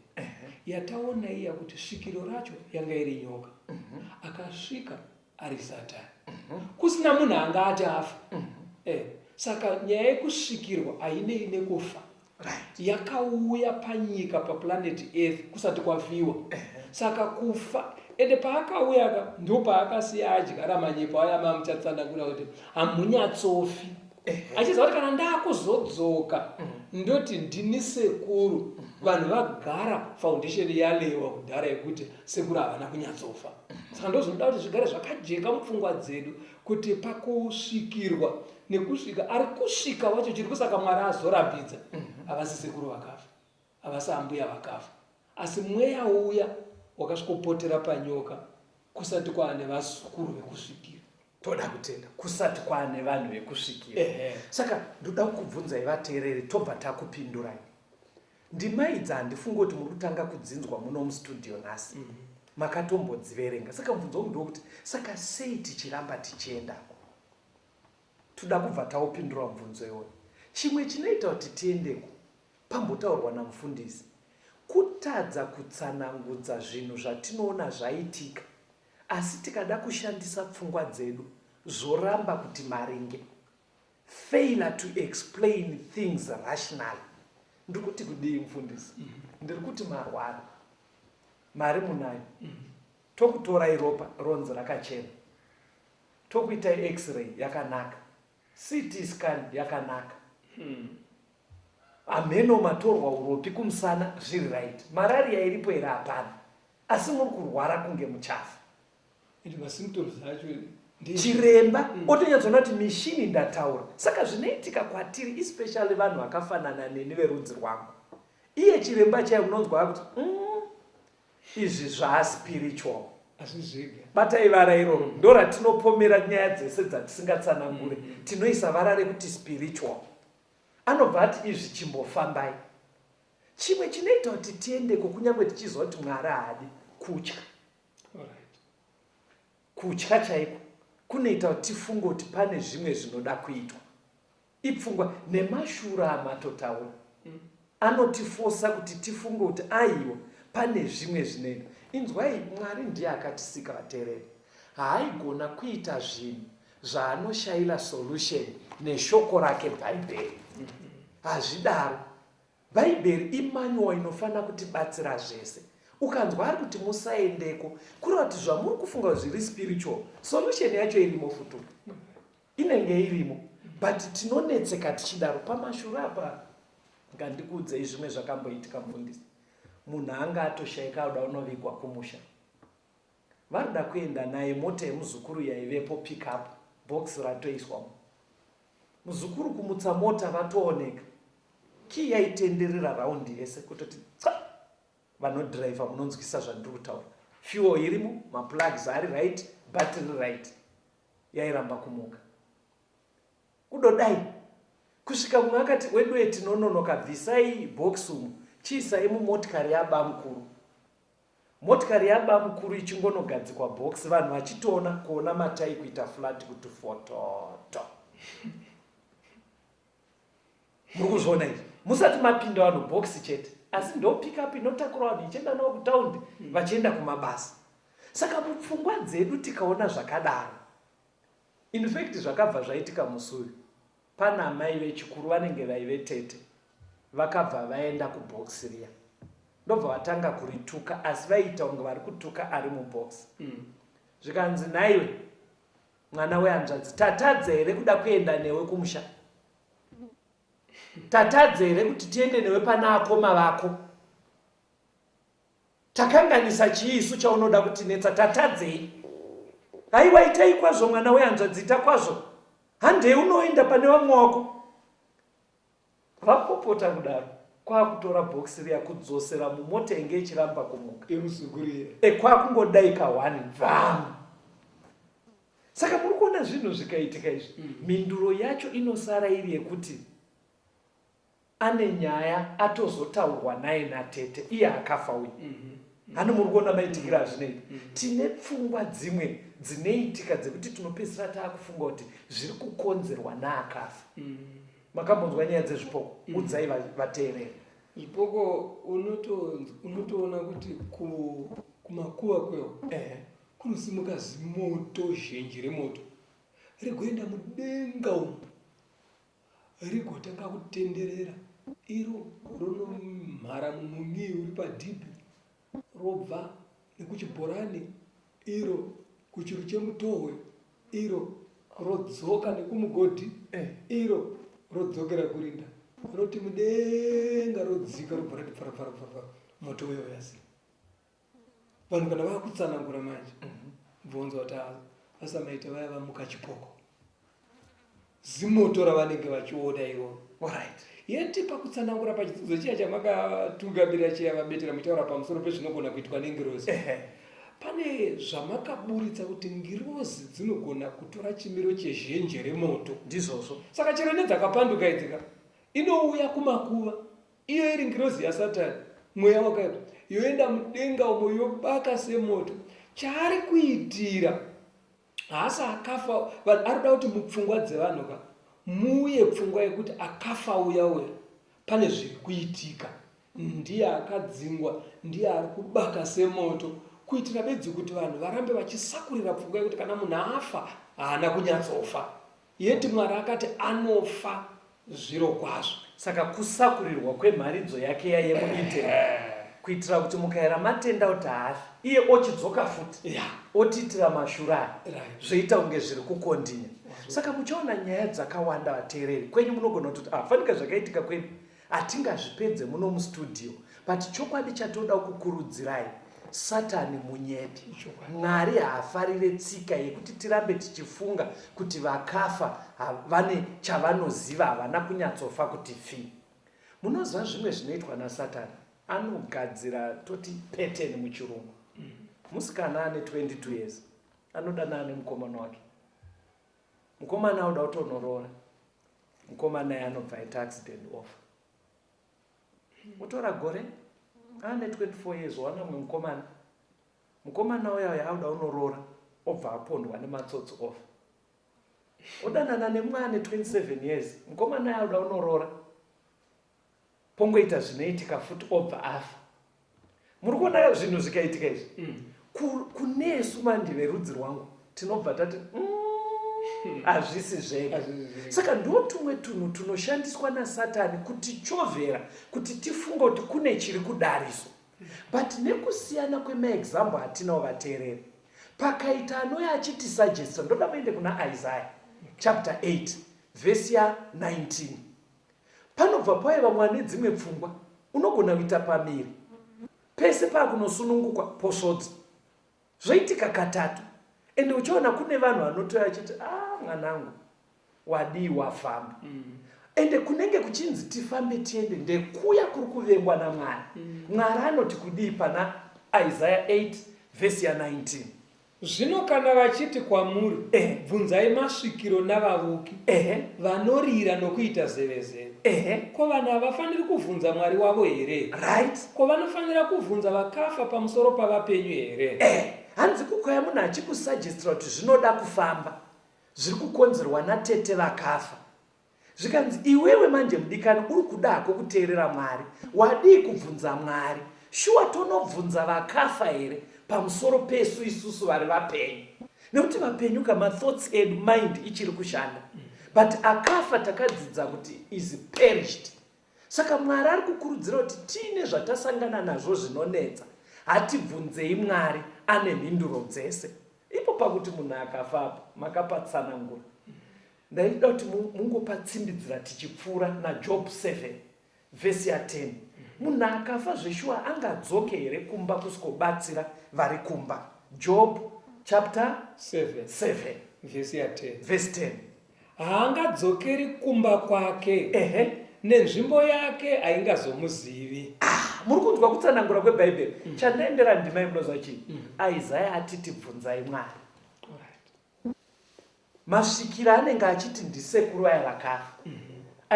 Yataona iya kuti svikiro racho yanga iri nyoka. Akasvika ari Satani. Kusina munhu anga ati afa. Saka nyaya yekusvikirwa hainei nekufa. Yakauya panyika paplanet Earth kusati kwafiwa. Saka kufa ende paakauya ndo paakasiya adyara manyepo aya mamuchatsanangura kuti hamunyatsofi. Achiziva kuti kana ndakuzodzoka ndoti ndini sekuru, vanhu vagara foundation yalewa kudhara yekuti sekuru havana kunyatsofa. Saka ndozvinoda kuti zvigare zvakajeka mupfungwa dzedu kuti pakusvikirwa nekusvika ari kusvika wacho chiri kusaka Mwari azorambidza. Havasi sekuru vakafa, havasi ambuya vakafa, asi mweya uya wakasvikopotera panyoka kusati kwaane vasukuru vekusvikira. Toda kutenda kusati kwaane vanhu vekusvikira. Saka ndoda kukubvunzai vateereri tobva takupindurai. Ndima idzi handifungi kuti muri kutanga kudzinzwa muno mustudio nhasi. Makatombodziverenga. Saka mubvunzo wangu ndokuti saka sei tichiramba tichiendako? Toda kubva taupindura mubvunzo iwoyo. Chimwe chinoita kuti tiendeko pambotaurwa namufundisi kutadza kutsanangudza zvinhu zvatinoona zvaitika, asi tikada kushandisa pfungwa dzedu zvoramba kuti maringe. Failure to explain things rationally. Ndikuti kudii mufundisi? Ndiri kuti marwara. Mari munayo. Tokutorai ropa ronzi rakachena. Tokuita x-ray yakanaka. CT scan yakanaka. Ameno matorwa uropi kumusana zviri right. Malaria iripo here hapana. Asi muri kurwara kunge muchafu. Chiremba otonyadzona kuti mishini ndataura. Saka zvinoitika kwatiri especially vanhu vakafanana neni verudzi rwangu. Iye chiremba chaiye unonzwa kuti izvi zvaspiritual. Batai vara iroro ndo ratinopomera nyaya dzese dzatisingatsanangure. Tinoisa vara rekuti spiritual. anobva ati izvi chimbofambai. Chimwe chinoita kuti tiendeko kunyange tichizwa kuti Mwari haadi kutya. Kutya chaiko kunoita kuti tifunge kuti pane zvimwe zvinoda kuitwa. Ipfungwa nemashura amatotaura anotifosa kuti tifunge kuti aiwa pane zvimwe zvinoita. Inzwai, Mwari ndiye akatisika vateereri. Haaigona kuita zvinhu zvaanoshayira solution neshoko rake Bhaibheri. Hazvidaro. Bhaibheri imanyuwa inofanira kutibatsira zvese. Ukanzwa ari kuti musaendeko, kureva kuti zvamuri kufunga zviri spiritual, solution yacho irimo futu. Inenge irimo. But tinonetseka tichidaro. Pamashura apa ngandikuudzei zvimwe zvakamboitika mufundisi. Munhu anga atoshayika uda unovigwa kumusha. Varida kuenda naye mota yemuzukuru yaivepo pick up, box ratoiswamo. Muzukuru kumutsa mota vatooneka. Ki yaitenderera raundi yese kutoti vanodhiraivha munonzwisa zvandiri kutaura. Fuel irimo, maplugs ari right, battery right. Yairamba kumuka. Kudodai. Kusvika mumwe akati wedu tinononoka, bvisai box umu, chiisai mumotikari yabamukuru. Motikari yabamukuru ichingonogadzikwa box, vanhu vachitoona kuona matai kuita flat kuti fototo. Murikuzviona izvi. Musati mapinda vanhu box chete, asi ndo pick up inotakura vanhu ichienda navo kutaundi vachienda kumabasa. Saka mupfungwa dzedu tikaona zvakadaro. In fact zvakabva zvaitika musuri. Pana amai vechikuru vanenge vaive tete. Vakabva vaenda kubox riya. Ndobva vatanga kurituka, asi vaita unge vari kutuka ari mubox. Zvikanzi naiwe mwana wehanzvadzi, tatadza here kuda kuenda newe kumusha? Tatadza here kuti tiende newe pana akoma vako? Takanganisa chiisu chaunoda kutinetsa, tatadzei. Haiwa, itai kwazvo mwana wehanzvadzi, ita kwazvo. Handei unoenda pane vamwe wako. Vapopota kudaro, kwakutora box riya kudzosera mumota inge ichiramba kumuka. Kwakungodaika 1 bvam. Saka muri kuona zvinhu zvikaitika izvi. Minduro yacho inosara iri yekuti ane nyaya atozotaurwa naye natete, iye akafa uyu. Hano muri kuona maitikira zvinoita. Tine pfungwa dzimwe dzineitika dzekuti tinopedzisira taakufunga kuti zviri kukonzerwa naakafa. Makambonzwa nyaya dzezvipoko? Udzai vateereri. Zvipoko unotoona kuti kumakuva kwewo kunosimuka zimoto zhinji remoto rigoenda mudenga umu, rigotanga kutenderera, iro ronomhara mumun'i uri padhipi, robva nekuchibhorani, iro kuchiru chemutohwe, iro rodzoka nekumugodhi, iro rodzokera kurinda, roti mudenga rodzika robva rati pfara moto weyo yasi. Vanhu kana vakutsanangura manje bvunza kuti asamaita vaya vamuka chipoko, zimoto ravanenge vachiona iroro. Alright, yeti pakutsanangura pachidzidzo chiya chamakatungabira chiya vabetera mutaura pamusoro pezvinogona kuitwa nengirozi, pane zvamakaburitsa kuti ngirozi dzinogona kutora chimiro chezhenje remoto. Ndizvozvo. Saka chero nedzakapanduka idzika inouya kumakuva, iyo iri ngirozi yaSatani, mweya wakaipa, yoenda mudenga umo yobaka semoto. Chaari kuitira haasi akafa, arikuda kuti mupfungwa dzevanhu muuye pfungwa yekuti akafa uya pane zviri kuitika, ndiye akadzingwa, ndiye ari kubaka semoto, kuitira bedzi kuti vanhu varambe vachisakurira pfungwa yekuti kana munhu afa haana kunyatsofa, yeti Mwari akati anofa zviro kwazvo. Saka kusakurirwa kwemharidzo yake yayemuite kuitira kuti mukaera matenda kuti haafi, iye ochidzoka futi, otiitira mashura, zvoita kunge zviri kukondinya. Saka muchaona nyaya dzakawanda vateereri. Kwenyu munogona kuti fanika zvakaitika kwenyu hatingazvipedze muno mustudio, but chokwadi chatoda kukurudzirai, Satani munyepi. Mwari haafarire tsika yekuti tirambe tichifunga kuti vakafa vane chavanoziva, havana kunyatsofa kuti fi. Munoziva zvimwe zvinoitwa naSatani? Anogadzira toti pattern muchirungu. Musikana ane 22 years anodana ane mukomana wake. Mukomana uda kutonoroora, mukomana yanobva aita accident off. Utora gore ane 24 years wana mumwe mukomana uya auda unoroora obva apondwa nematsotsi off. Odanana nemumwe ane 27 years mukomana auda unoroora pongoita zvinoitika futi obva afa. Muri kuona zvinhu zvikaitika izvi? Kunesu manje verudzi rwangu tinobva tati hazvisi zvega. Saka ndo tumwe tunhu tunoshandiswa naSatani kuti chovhera kuti tifunga kuti kune chiri kudariso. But nekusiyana kwemaexample atinawo vateereri, pakaita anouya achitisuggesta, ndoda muende kuna Isaiah chapter 8 verse ya 19. Panobva pauya vamwe dzimwe pfungwa unogona kuita pamiri pese pakunosunungukwa posvotsi zvoitika katatu. Ende uchiona kune vanhu vanotoya achiti mwanangu wadii wafamba. Ende kunenge kuchinzi tifambe tiende ndekuya kuri kuvengwa naMwari. Mwari anoti kudii pana Isaiah 8 verse ya 19. Zvino kana vachiti kwamuri bvunzai masvikiro navavuki vanorira nokuita zevezeve, ko vanhu havafaniri kubvunza Mwari wavo here? Right? Ko vanofanira kubvunza vakafa pamusoro pavapenyu here? Hanzi kukwaya munhu achikusuggestra kuti zvinoda kufamba zviri kukonzerwa natete vakafa. Zvikanzi iwewe manje mudikani uri kudako kuteerera Mwari, wadii kubvunza Mwari, shuwa tonobvunza vakafa here pamusoro pesu isusu vari vapenyu? Nekuti vapenyu kama thoughts and mind ichiri kushanda, but akafa takadzidza kuti is perished. Saka Mwari ari kukurudzira kuti tiine zvatasangana nazvo zvinonetsa, hatibvunzei Mwari ane mhinduro dzese. Ipo pakuti munhu akafa makapatsanangura. Ndaida kuti mungopatsimbidzira tichipfuura naJob 7 verse ya 10. Munhu akafa zveshuwa angadzoke here kumba kusikobatsira vari kumba? Job chapter 7 verse ya 10. Verse 10. Haangadzokeri kumba kwake, nenzvimbo yake haingazomuzivi. Muri kunzwa kutsanangura kweBhaibheri. Chandaendera ndima inoza chii? Isaiah atiti bvunzai Mwari. Masvikiro anenge achiti ndisekuru aya vakafa.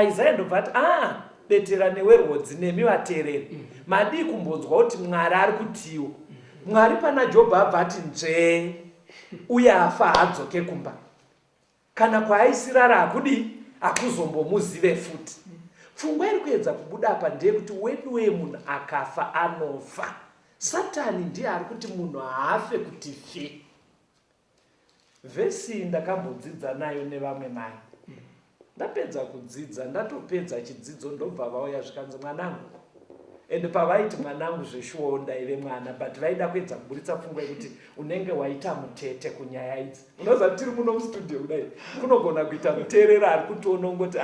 Isaiah ndobva ati beterane werwodzi nemi vateereri, madii kumbonzwa kuti Mwari ari kutiwo. Mwari pana Jobho abva ati nzvee uye afa hadzoke kumba. Kana kwaaisirara hakudii hakuzombomuzive futi. Pfungwa iri kuedza kubuda apa ndeyekuti weduwe munhu akafa anofa. Satani ndiye ari kuti munhu haafe kuti fi. Vhesi ndakambodzidza nayo nevamwe mai. Ndapedza kudzidza, ndatopedza chidzidzo ndobva vauya zvikanzi mwanangu. Ende pavaiti mwanangu zveshuwa ndaive mwana, but vaida kuedza kuburitsa pfungwa yekuti unenge waita mutete kunyaya idzi. Unoziva tiri muno mustudio kudai kunogona kuita muteerera ari kutiona ungoti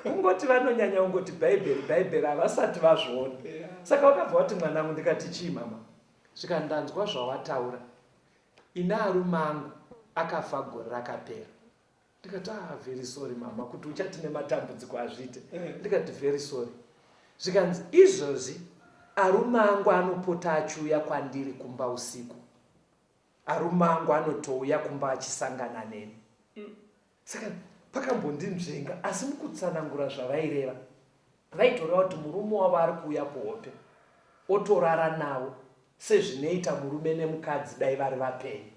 kungoti vanonyanya ungoti Bhaibheri havasati vazviona. Saka wakabva wati mwanangu, ndikati chii mama? Zvikandanzwa zvawataura, ina arume angu akafa gore rakapera. Ndikati very sorry mama kuti uchati nematambudziko azvite. Ndikati very sorry. Zvikanzi izvozvi arume angu anopota achiuya kwandiri kumba usiku. Arume angu anotouya kumba achisangana neni. Saka pakambondinzvenga, asi mukutsanangura zvavaireva vaitoreva kuti murume wavo ari kuuya kuhope otorara nawo sezvinoita murume nemukadzi dai vari vapenyu.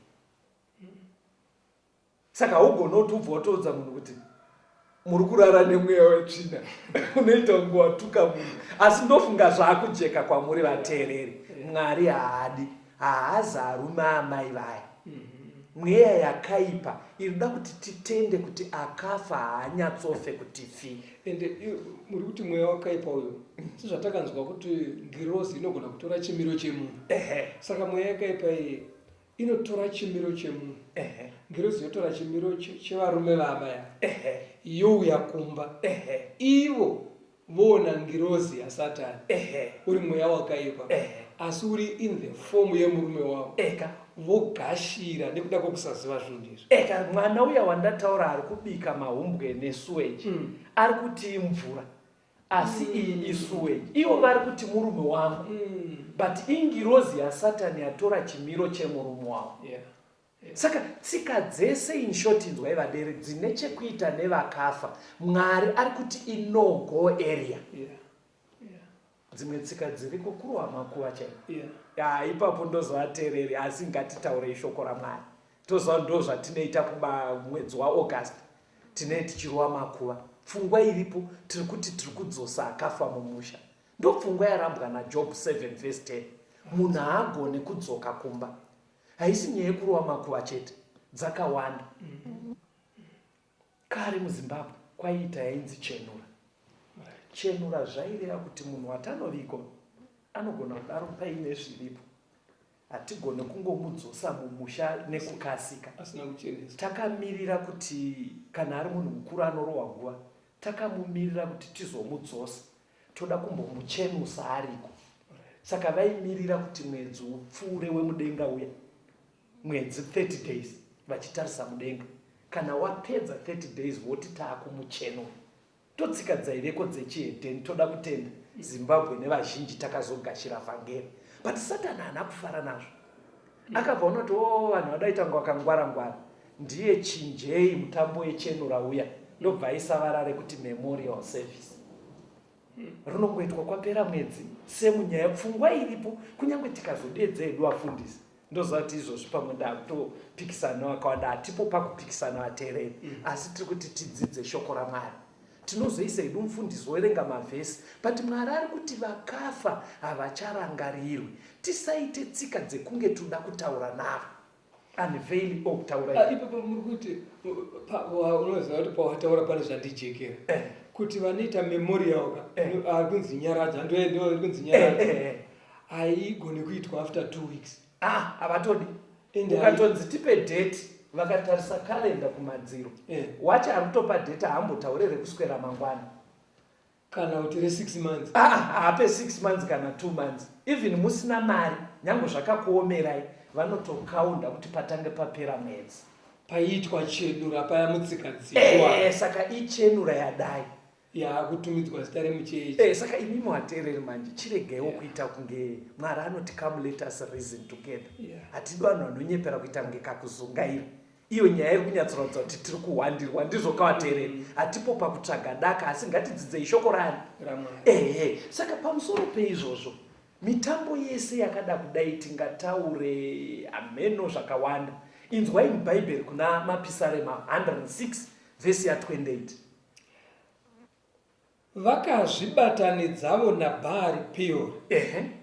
Saka ugona kuti ubva watoudza munhu kuti muri kurara nemweya wetsvina unoita kunge watuka munhu, asi ndofunga zvaakujeka kwamuri vateereri. Mwari haazi arume amai vaya. Mweya yakaipa inoda kuti titende kuti akafa haanyatsofe kuti fi. Ende muri kuti mweya wakaipa uyo sezvatakanzwa kuti ngirozi inogona kutora chimiro chemunhu. Saka mweya yakaipa iyi inotora chimiro chemunhu. Ngirozi yotora chimiro chevarume vabaya. Youya kumba. Ivo vona ngirozi yaSatani uri mweya wakaipa, asi uri in the form yemurume wavo. Vogashira nekuda kwekusaziva zvinhu izvi. Mwana uya wandataura ari kubika mahumbwe nesuweji ari kuti imvura, asi iyi isuweji. Ivo vari kuti murume wangu, but ingirozi yaSatani yatora chimiro chemurume wavo. Saka tsika dzese in short inzwai vadere dzine chekuita nevakafa Mwari ari kuti inogo area. Dzimwe tsika dziri kukurwa makuva chaiko. Ipapo ndozovateereri asi ngatitaurei shoko raMwari. Toziva ndo zvatinoita kumwedzi waAugust. Tinee tichirwa makuva. Pfungwa iripo tiri kuti tiri kudzosa akafa mumusha. Ndo pfungwa yarambwa naJob 7:10. Munhu haagone kudzoka kumba. Haisi nyaya yekurwa makuva chete, dzakawanda. Kare muZimbabwe kwaiita yainzi chenura. Chenura zvaireva kuti munhu watanoviko anogona kudaro paine zviripo. Hatigone kungomudzosa mumusha nekukasika. Takamirira kuti kana ari munhu mukuru anorohwa nguva, takamumirira kuti tizomudzosa. Toda kumbomuchenusa ariko. Saka vaimirira kuti mwedzi upfuure wemudenga uya. Mwedzi 30 days vachitarisa mudenga. Kana wapedza 30 days voti taakumuchenura. Totsika dzaiveko dzechihedheni toda kutenda. Zimbabwe nevazhinji takazogashira vhangeri. But Satani haana kufara nazvo. Akabva unoti vanhu vadaita ngo vakangwara-ngwara. Ndiye chinjei mutambo wechenura uya. Ndobva aisavara rekuti memorial service. Rinongoitwa kwapera mwedzi semunyaya pfungwa iripo kunyange tikazodedza edu vafundisi. Ndozati izvozvi pamwe ndakutopikisana vakawanda hatipo pakupikisana vateereri asi tiri kuti tidzidze shoko raMwari. Tinozoisa edu mufundisi woerenga mavhesi but Mwari ari kuti vakafa havacharangarirwi. Tisaite tsika dzekunge toda kutaura navo. Unveil okutaura ipapo muri kuti unoziva kuti pawataura pane zvandijekera kuti vanoita memorial kunzi nyaradza ndo kunzi nyaradza haigone kuitwa after 2 weeks. Havatodi. Ukatonzi tipe date vakatarisa kalenda kumadziro. Wacha ari kutopa date haambotaurere kuswera mangwana. Kana kuti re6 months. Hape 6 months kana 2 months. Even musina mari nyange zvakakuomerai vanotokaunda kuti patange papera mwedzi. Paiitwa chenura paya mutsika dzitwa. Saka ichenura yadai. Kutumidzwa zita remuchechi. Saka imimi wateereri manje chiregewo kuita kunge Mwari anoti come let us reason together. Hatidi vanhu vanonyepera kuita kunge kakuzungaira. Iyo nyaya iri kunyatsoratidza kuti tiri kuhwandirwa ndizvo kavateereri. Hatipo pakutsvaga daka asi ngatidzidzei shoko raMwari. Saka pamusoro peizvozvo mitambo yese yakada kudai tingataure ameno zvakawanda. Inzwai mubhaibheri kuna mapisarema 106 vhesi ya28. Vakazvibatanidzavo naBhaari Peori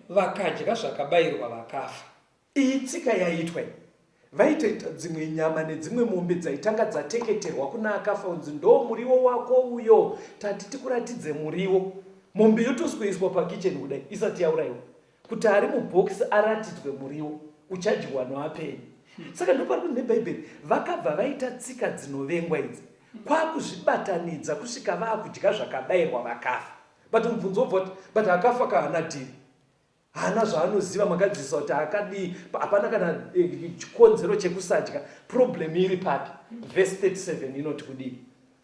vakadya zvakabayirwa vakafa. Iyi tsika yaitwa. Vaitoita dzimwe nyama nedzimwe mombe dzaitanga dzateketerwa kuna akafa unzi ndo muriwo wako uyo tati tikuratidze muriwo. Mombe yotosweswa pakicheni kudai isati yaurayiwa kuti ari mubhokisi aratidzwe muriwo uchadyiwa noapenyu. Saka ndopari kuti neBhaibheri vakabva vaita tsika dzinovengwa idzi kwakuzvibatanidza kusvika vaakudya zvakabayirwa vakafa. But mubvunzo wobva but akafa kaana dhiri. Hana zvaanoziva makadzidzisa kuti akadii hapana kana chikonzero chekusadya. Problem iri papi? Verse 37 inoti kudii?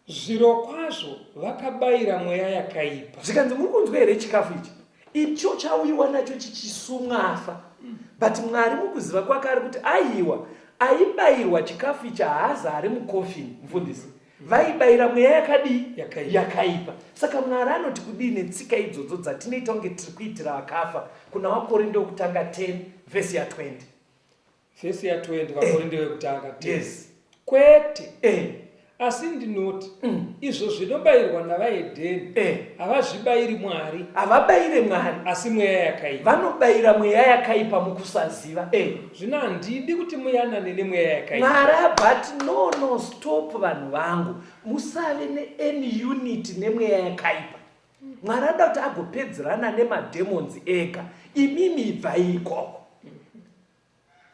Zviro kwazvo vakabayira mweya yakaipa. Zvikanzi muri kunzwa here chikafu ichi? Icho chauyiwa nacho chichisumwa afa. But Mwari mukuziva kwake ari kuti aiwa aibayirwa chikafu ichi haazi ari mukofini mufundisi. Vaibayira mweya yakadii? Yakaipa. Saka Mwari anoti kudii netsika idzodzo dzatinoita kunge tiri kuitira vakafa kuna Vakorinde wekutanga 10 vhesi ya20. Vhesi ya20 Vakorinde wekutanga 10. Yes. Kwete. Asi ndinoti izvo zvinobayirwa navahedheni havazvibayiri Mwari. Havabayire Mwari asi mweya yakaipa. Vanobayira mweya yakaipa mukusaziva. Zvino handidi kuti muyanane nemweya yakaipa. Mwari abati no stop vanhu vangu musave neany unit nemweya yakaipa. Mwari ada kuti agopedzerana nemademons ega. Imimi ibvai ikoko.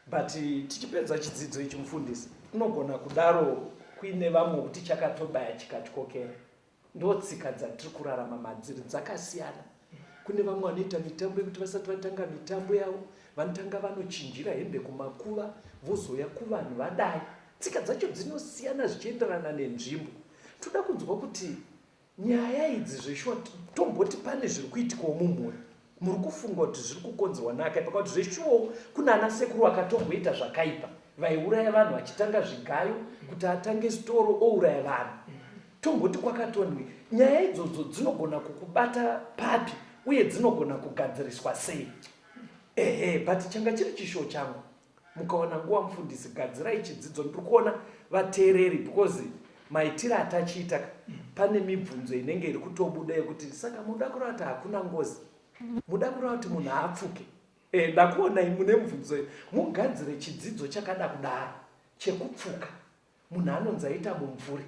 But tichipedza chidzidzo ichi mufundisi unogona kudaro kuine vamwe kuti chakatobaya chikatyokera. Ndotsika dzatiri kurarama madziri dzakasiyana. Kune vamwe vanoita mitambo yekuti vasati vatanga mitambo yavo vanotanga vanochinjira hembe kumakuva vozoya kuvanhu vadai. Tsika dzacho dzinosiyana zvichienderana nenzvimbo. Toda kunzwa kuti nyaya idzi zveshuwa tomboti pane zviri kuitikawo mumhuri. Muri kufunga kuti zviri kukonzerwa nakaipa kuti zveshuwa kuna ana sekuru vakatomboita zvakaipa vaiuraya vanhu vachitanga zvigayo kuti atange sitoro ouraya vanhu. Tongoti kwakatoni nyaya idzodzo dzinogona kukubata papi uye dzinogona kugadziriswa sei. But changa chiri chisho changu mukaona nguva mufundisi gadzirai chidzidzo. Ndiri kuona vateereri because maitiro atachiita pane mibvunzo inenge iri kutobuda yekuti saka muda kureva kuti hakuna ngozi, muda kureva kuti munhu apfuke. Ndakuona mune mubvunzo mugadzire chidzidzo chakada kudaro chekupfuka munhu anonzi aita mumvuri.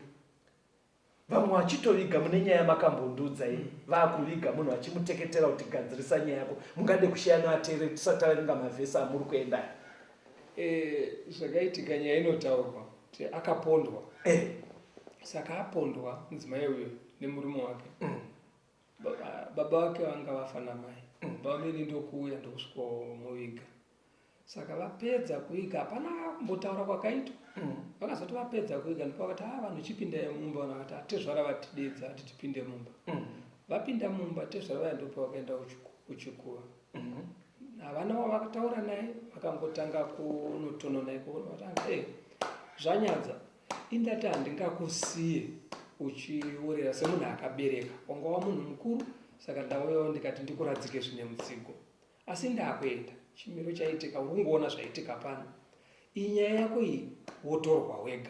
Vamwe vachitoviga mune nyaya makambondudza vakuviga munhu vachimuteketera kuti gadzirisa nyaya yako. Mungade kushaya nevateereri tisati taverenga mavhesi amuri kuenda. Zvakaitika nyaya inotaurwa kuti akapondwa. Saka apondwa mudzimai uyo nemurume wake. Baba wake vanga vafa namai. Vamene ndokuuya ndokusvikomuviga. Saka vapedza kuviga hapana kumbotaura kwakaitwa. Vakazoti vapedza kuviga ndopakati vanhu chipindai mumba, vanhu vakati atezvara vatidedza kuti tipinde mumba. Vapinda mumba tezvara vaya ndopa vakaenda kuchikuva. Havana vavakataura naye vakangotanga kunotonona ikoko vatanga zvanyadza indati handingakusiye uchiurira semunhu akabereka, wanga wa munhu mukuru. Saka ndauyawo ndikati ndikuradzike zvine mutsigo, asi ndakuenda chimiro chaitika ungoona zvaitika pano. Iyi nyaya yako iyi wotorwa wega,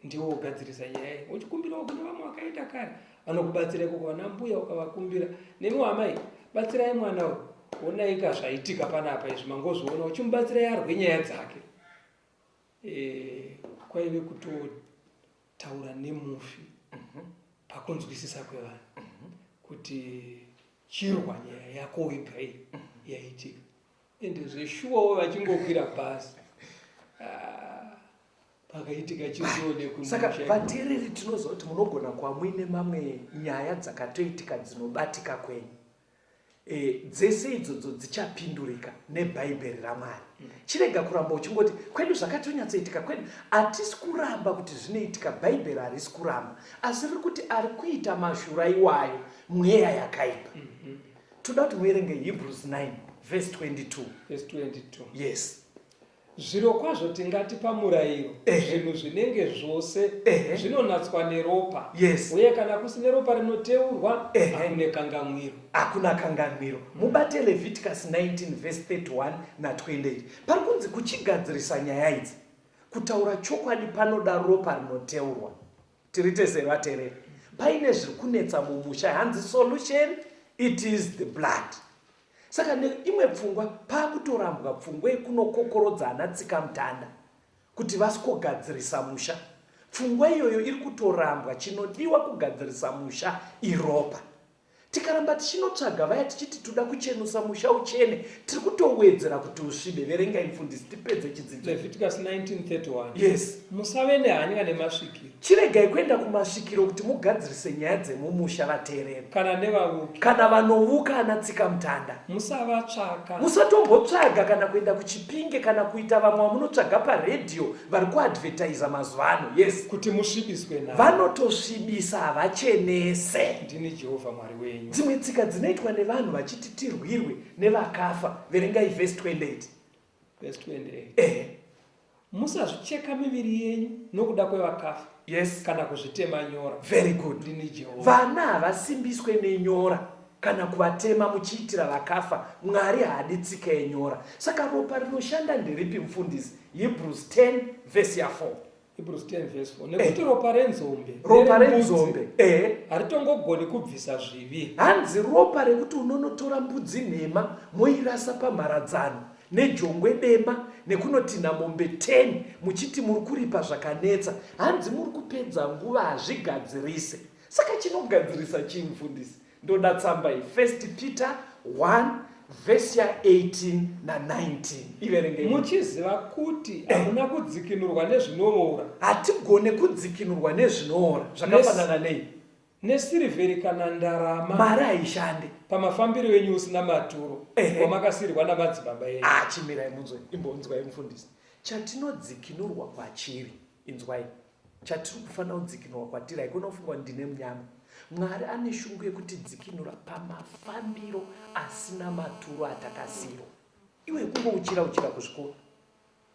ndiwo wogadzirisa nyaya iyi uchikumbirawo kune vamwe vakaita kare vanokubatsira ikoko. Vana mbuya ukavakumbira nemiwo amai batsirai mwana uyu, onaika zvaitika panapa izvi mangozviona uchimubatsirai arwe nyaya dzake. Kwaive kutotaura nemufi pakunzwisisa kwevanhu kuti chirwa nyaya yako wega iyi yaitika, ende zveshuwawo vachingokwira pasi pakaitika chizione kumusha. Saka vateereri tinoziva kuti munogona kuva muine mamwe nyaya dzakatoitika dzinobatika kwenyu. Dzese idzodzo dzichapindurika nebhaibheri raMwari. Chirega kuramba uchingoti kwedu zvakatonyatsoitika kwedu. Hatisi kuramba kuti zvinoitika, bhaibheri harisi kuramba, asi riri kuti ari kuita mashura iwayo mweya yakaipa. Toda kuti muerenge Hebrews 9 verse 22. Yes. Zviro kwazvo tingati pamurayiro zvinhu zvinenge zvose zvinonatswa neropa. Yes. Uye kana kusine ropa rinoteurwa hakuna kanganwiro. Mubate Leviticus 19 verse 31 na 28. Pari kunzi kuchigadzirisa nyaya idzi kutaura chokwadi panoda ropa rinoteurwa. Tirite sevateereri paine zviri kunetsa mumusha, hanzi solution, it is the blood. Saka neimwe pfungwa pakutorambwa pfungwa yekunokokorodza ana tsika mutanda kuti vasikogadzirisa musha. Pfungwa iyoyo iri kutorambwa. Chinodiwa kugadzirisa musha iropa. Tikaramba tichinotsvaga vaya tichiti toda kuchenusa musha uchene, tiri kutowedzera kuti usvibe. Verengai mufundisi tipedze chidzidzo. Leviticus 19:31. Yes. Musave nehanya nemasvikiro. Chiregai kuenda kumasvikiro kuti mugadzirise nyaya dzemumusha vateereri. Kana nevavuki. Kana vanovuka ana tsika mutanda. Musavatsvaka. Musatombotsvaga kana kuenda kuchipinge kana kuita vamwe vamunotsvaga paredhiyo vari kuadvertaiza mazuva ano. Yes. Kuti musvibiswe navo. Vanotosvibisa havachenese. Ndini Jehovha Mwari wenyu. Dzimwe tsika dzinoitwa nevanhu vachiti tirwirwe nevakafa. Verengai verse 28. Verse 28. Musazvicheka miviri yenyu nokuda kwevakafa. Yes. Kana kuzvitema nyora. Very good. Ndini Jehovha. Vana havasimbiswe nenyora kana kuvatema muchiitira vakafa. Mwari haadi tsika yenyora. Saka ropa rinoshanda nderipi mufundisi? Hebrews 10 verse 4. Hebrews 10 verse 4. Nekuti ropa renzombe. Ropa renzombe. Haritongogoni kubvisa zvivi. Hanzi ropa rekuti unonotora mbudzi nhema moirasa pamharadzano nejongwe dema nekunotina mombe 10 muchiti muri kuripa zvakanetsa. Hanzi muri kupedza nguva hazvigadzirise. Saka chinogadzirisa chii mufundisi? Ndoda tsamba iyi 1 Peter 1 verse 18 na 19. Iverenge. Muchiziva kuti hamuna kudzikinurwa nezvinoora. Hatigone kudzikinurwa nezvinoora. Zvakafanana nei? Nesirivheri kana ndarama. Mari haishande. Pamafambiro enyu usina maturo. Wamakasirwa namadzibaba enyu. Chimirai munzwe. Imbonzwai mufundisi. Chatinodzikinurwa kwachiri. Inzwai. Chatiri kufanira kudzikinurwa kwatiri haikunofunga ndine munyama. Mwari ane shungu yekuti dzikinura pamafambiro asina maturo atakasiro. Iwe kungouchira kuzvikora.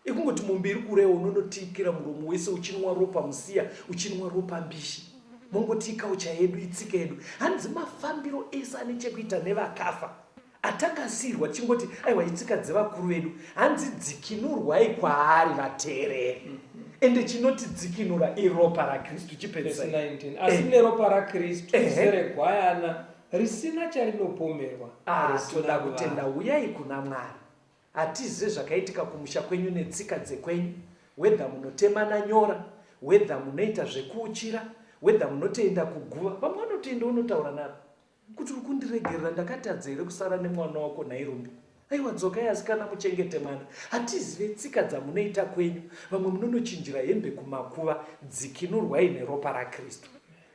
ekungoti mumbiri kurewo unonotikira muromo wese uchinwa ropa musiya uchinwa ropa mbishi. Mongoti kaucha yedu itsika yedu. Hanzi mafambiro ese ane chekuita nevakafa. Atakasirwa chingoti aiwa itsika dzevakuru vedu. Hanzi dzikinurwai kwaari vateereri. Ende chinoti dzikinura iropa raKristu chipedza 19. Asi neropa raKristu zere gwayana risina charinopomerwa. Toda kutenda uyai kuna Mwari. Hatizive zvakaitika kumusha kwenyu netsika dzekwenyu. Whether munotemana nyora, whether munoita zvekuuchira, whether munotoenda kuguva. Vamwe vanotoenda unotaura navo kuti uri kundiregerera ndakatadza here kusara nemwana wako Nairobi. Aiwa dzokai asikana muchengete mwana. Hatizive tsika dzamunoita kwenyu. Vamwe munonochinjira hembe kumakuva. Dzikinurwai neropa raKristu.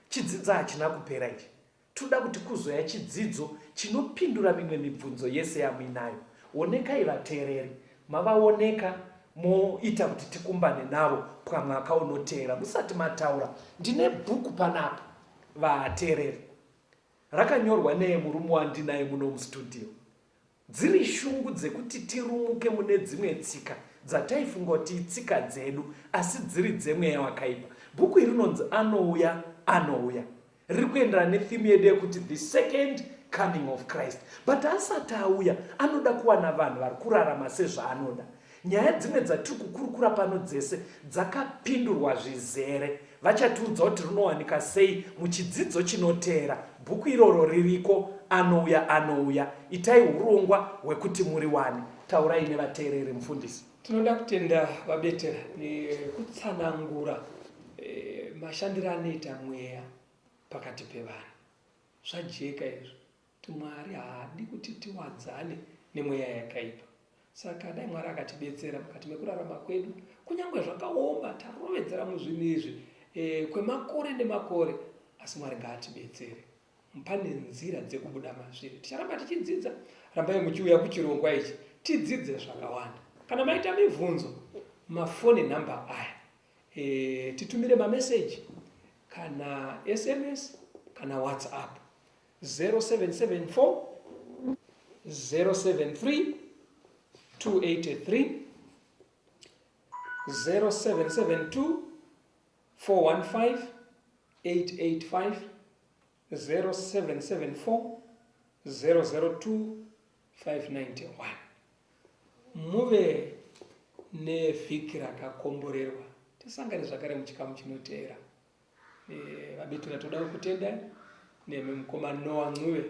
Chidzidza hachina kupera ichi. Toda kuti kuzoya chidzidzo chinopindura mimwe mibvunzo yese yamuinayo. Onekai vateereri, mavaoneka moita kuti tikumbane navo pamwaka unoteera. Musati mataura, ndine bhuku panapa vateereri. Rakanyorwa nemurume wandinaye muno mustudio. Dziri shungu dzekuti tirumuke mune dzimwe tsika dzataifunga kuti tsika dzedu asi dziri dzemweya wakaipa. Bhuku iri rinonzi Anouya Anouya. Riri kuenderana netheme yedu yekuti the second coming of Christ. But asati auya anoda kuwana vanhu vari kurarama sezvaanoda. Nyaya dzimwe dzatiri kukurukura pano dzese dzakapindurwa zvizere. Vachatiudza kuti rinowanika sei muchidzidzo chinoteera. Bhuku iroro ririko Anouya Anouya. Itai urongwa hwekuti muri wani. Taurai nevateereri mufundisi. Tinoda kutenda vabetera nekutsanangura mashandiro anoita mweya pakati pevanhu. Zvajeka izvo. Mwari haadi kuti tiwadzane nemweya yakaipa. Saka dai Mwari akatibetsera mukati mekurarama kwedu, kunyange zvakaoma tarovedzera muzvinhu izvi kwemakore nemakore, asi Mwari ngaatibetsere. Pane nzira dzekubuda mazviri. Ticharamba tichidzidza, rambai muchiuya kuchirongwa ichi, tidzidze zvakawanda. Kana maita mibvunzo, mafoni namba aya, titumire mameseji kana SMS kana WhatsApp 0774 073 283 0772 415 885 0774 002 591. Muve nevhiki rakakomborerwa. Tisangane zvakare muchikamu chinoteera. Vabetera toda kutenda nemukoma Noah Ncube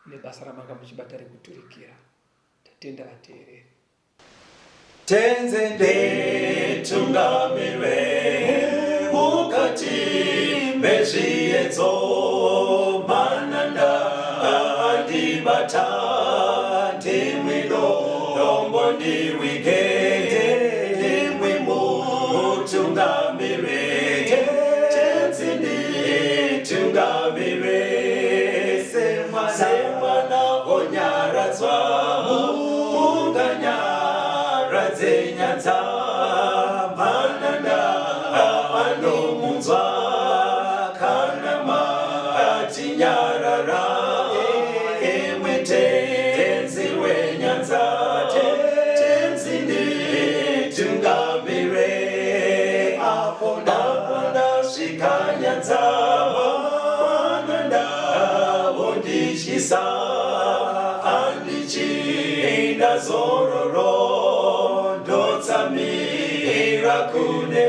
nebasa ramanga muchibata rekuturikira. Tatenda vateereri. Tenzende tungamirwe mukati mezviedzo mananda andibata ndimwino dombo ndiwike ndimwimo tungamirwe tenzende tungamirwe semwana onyaradzwa munganyaradzwe nyanza mananda anomunzwa kana matinyarara emwete tenzi wenyanza tenzindi tungamire apo ndasvika nyanza mananda vondishisa andichienda zororo ndotsamira kune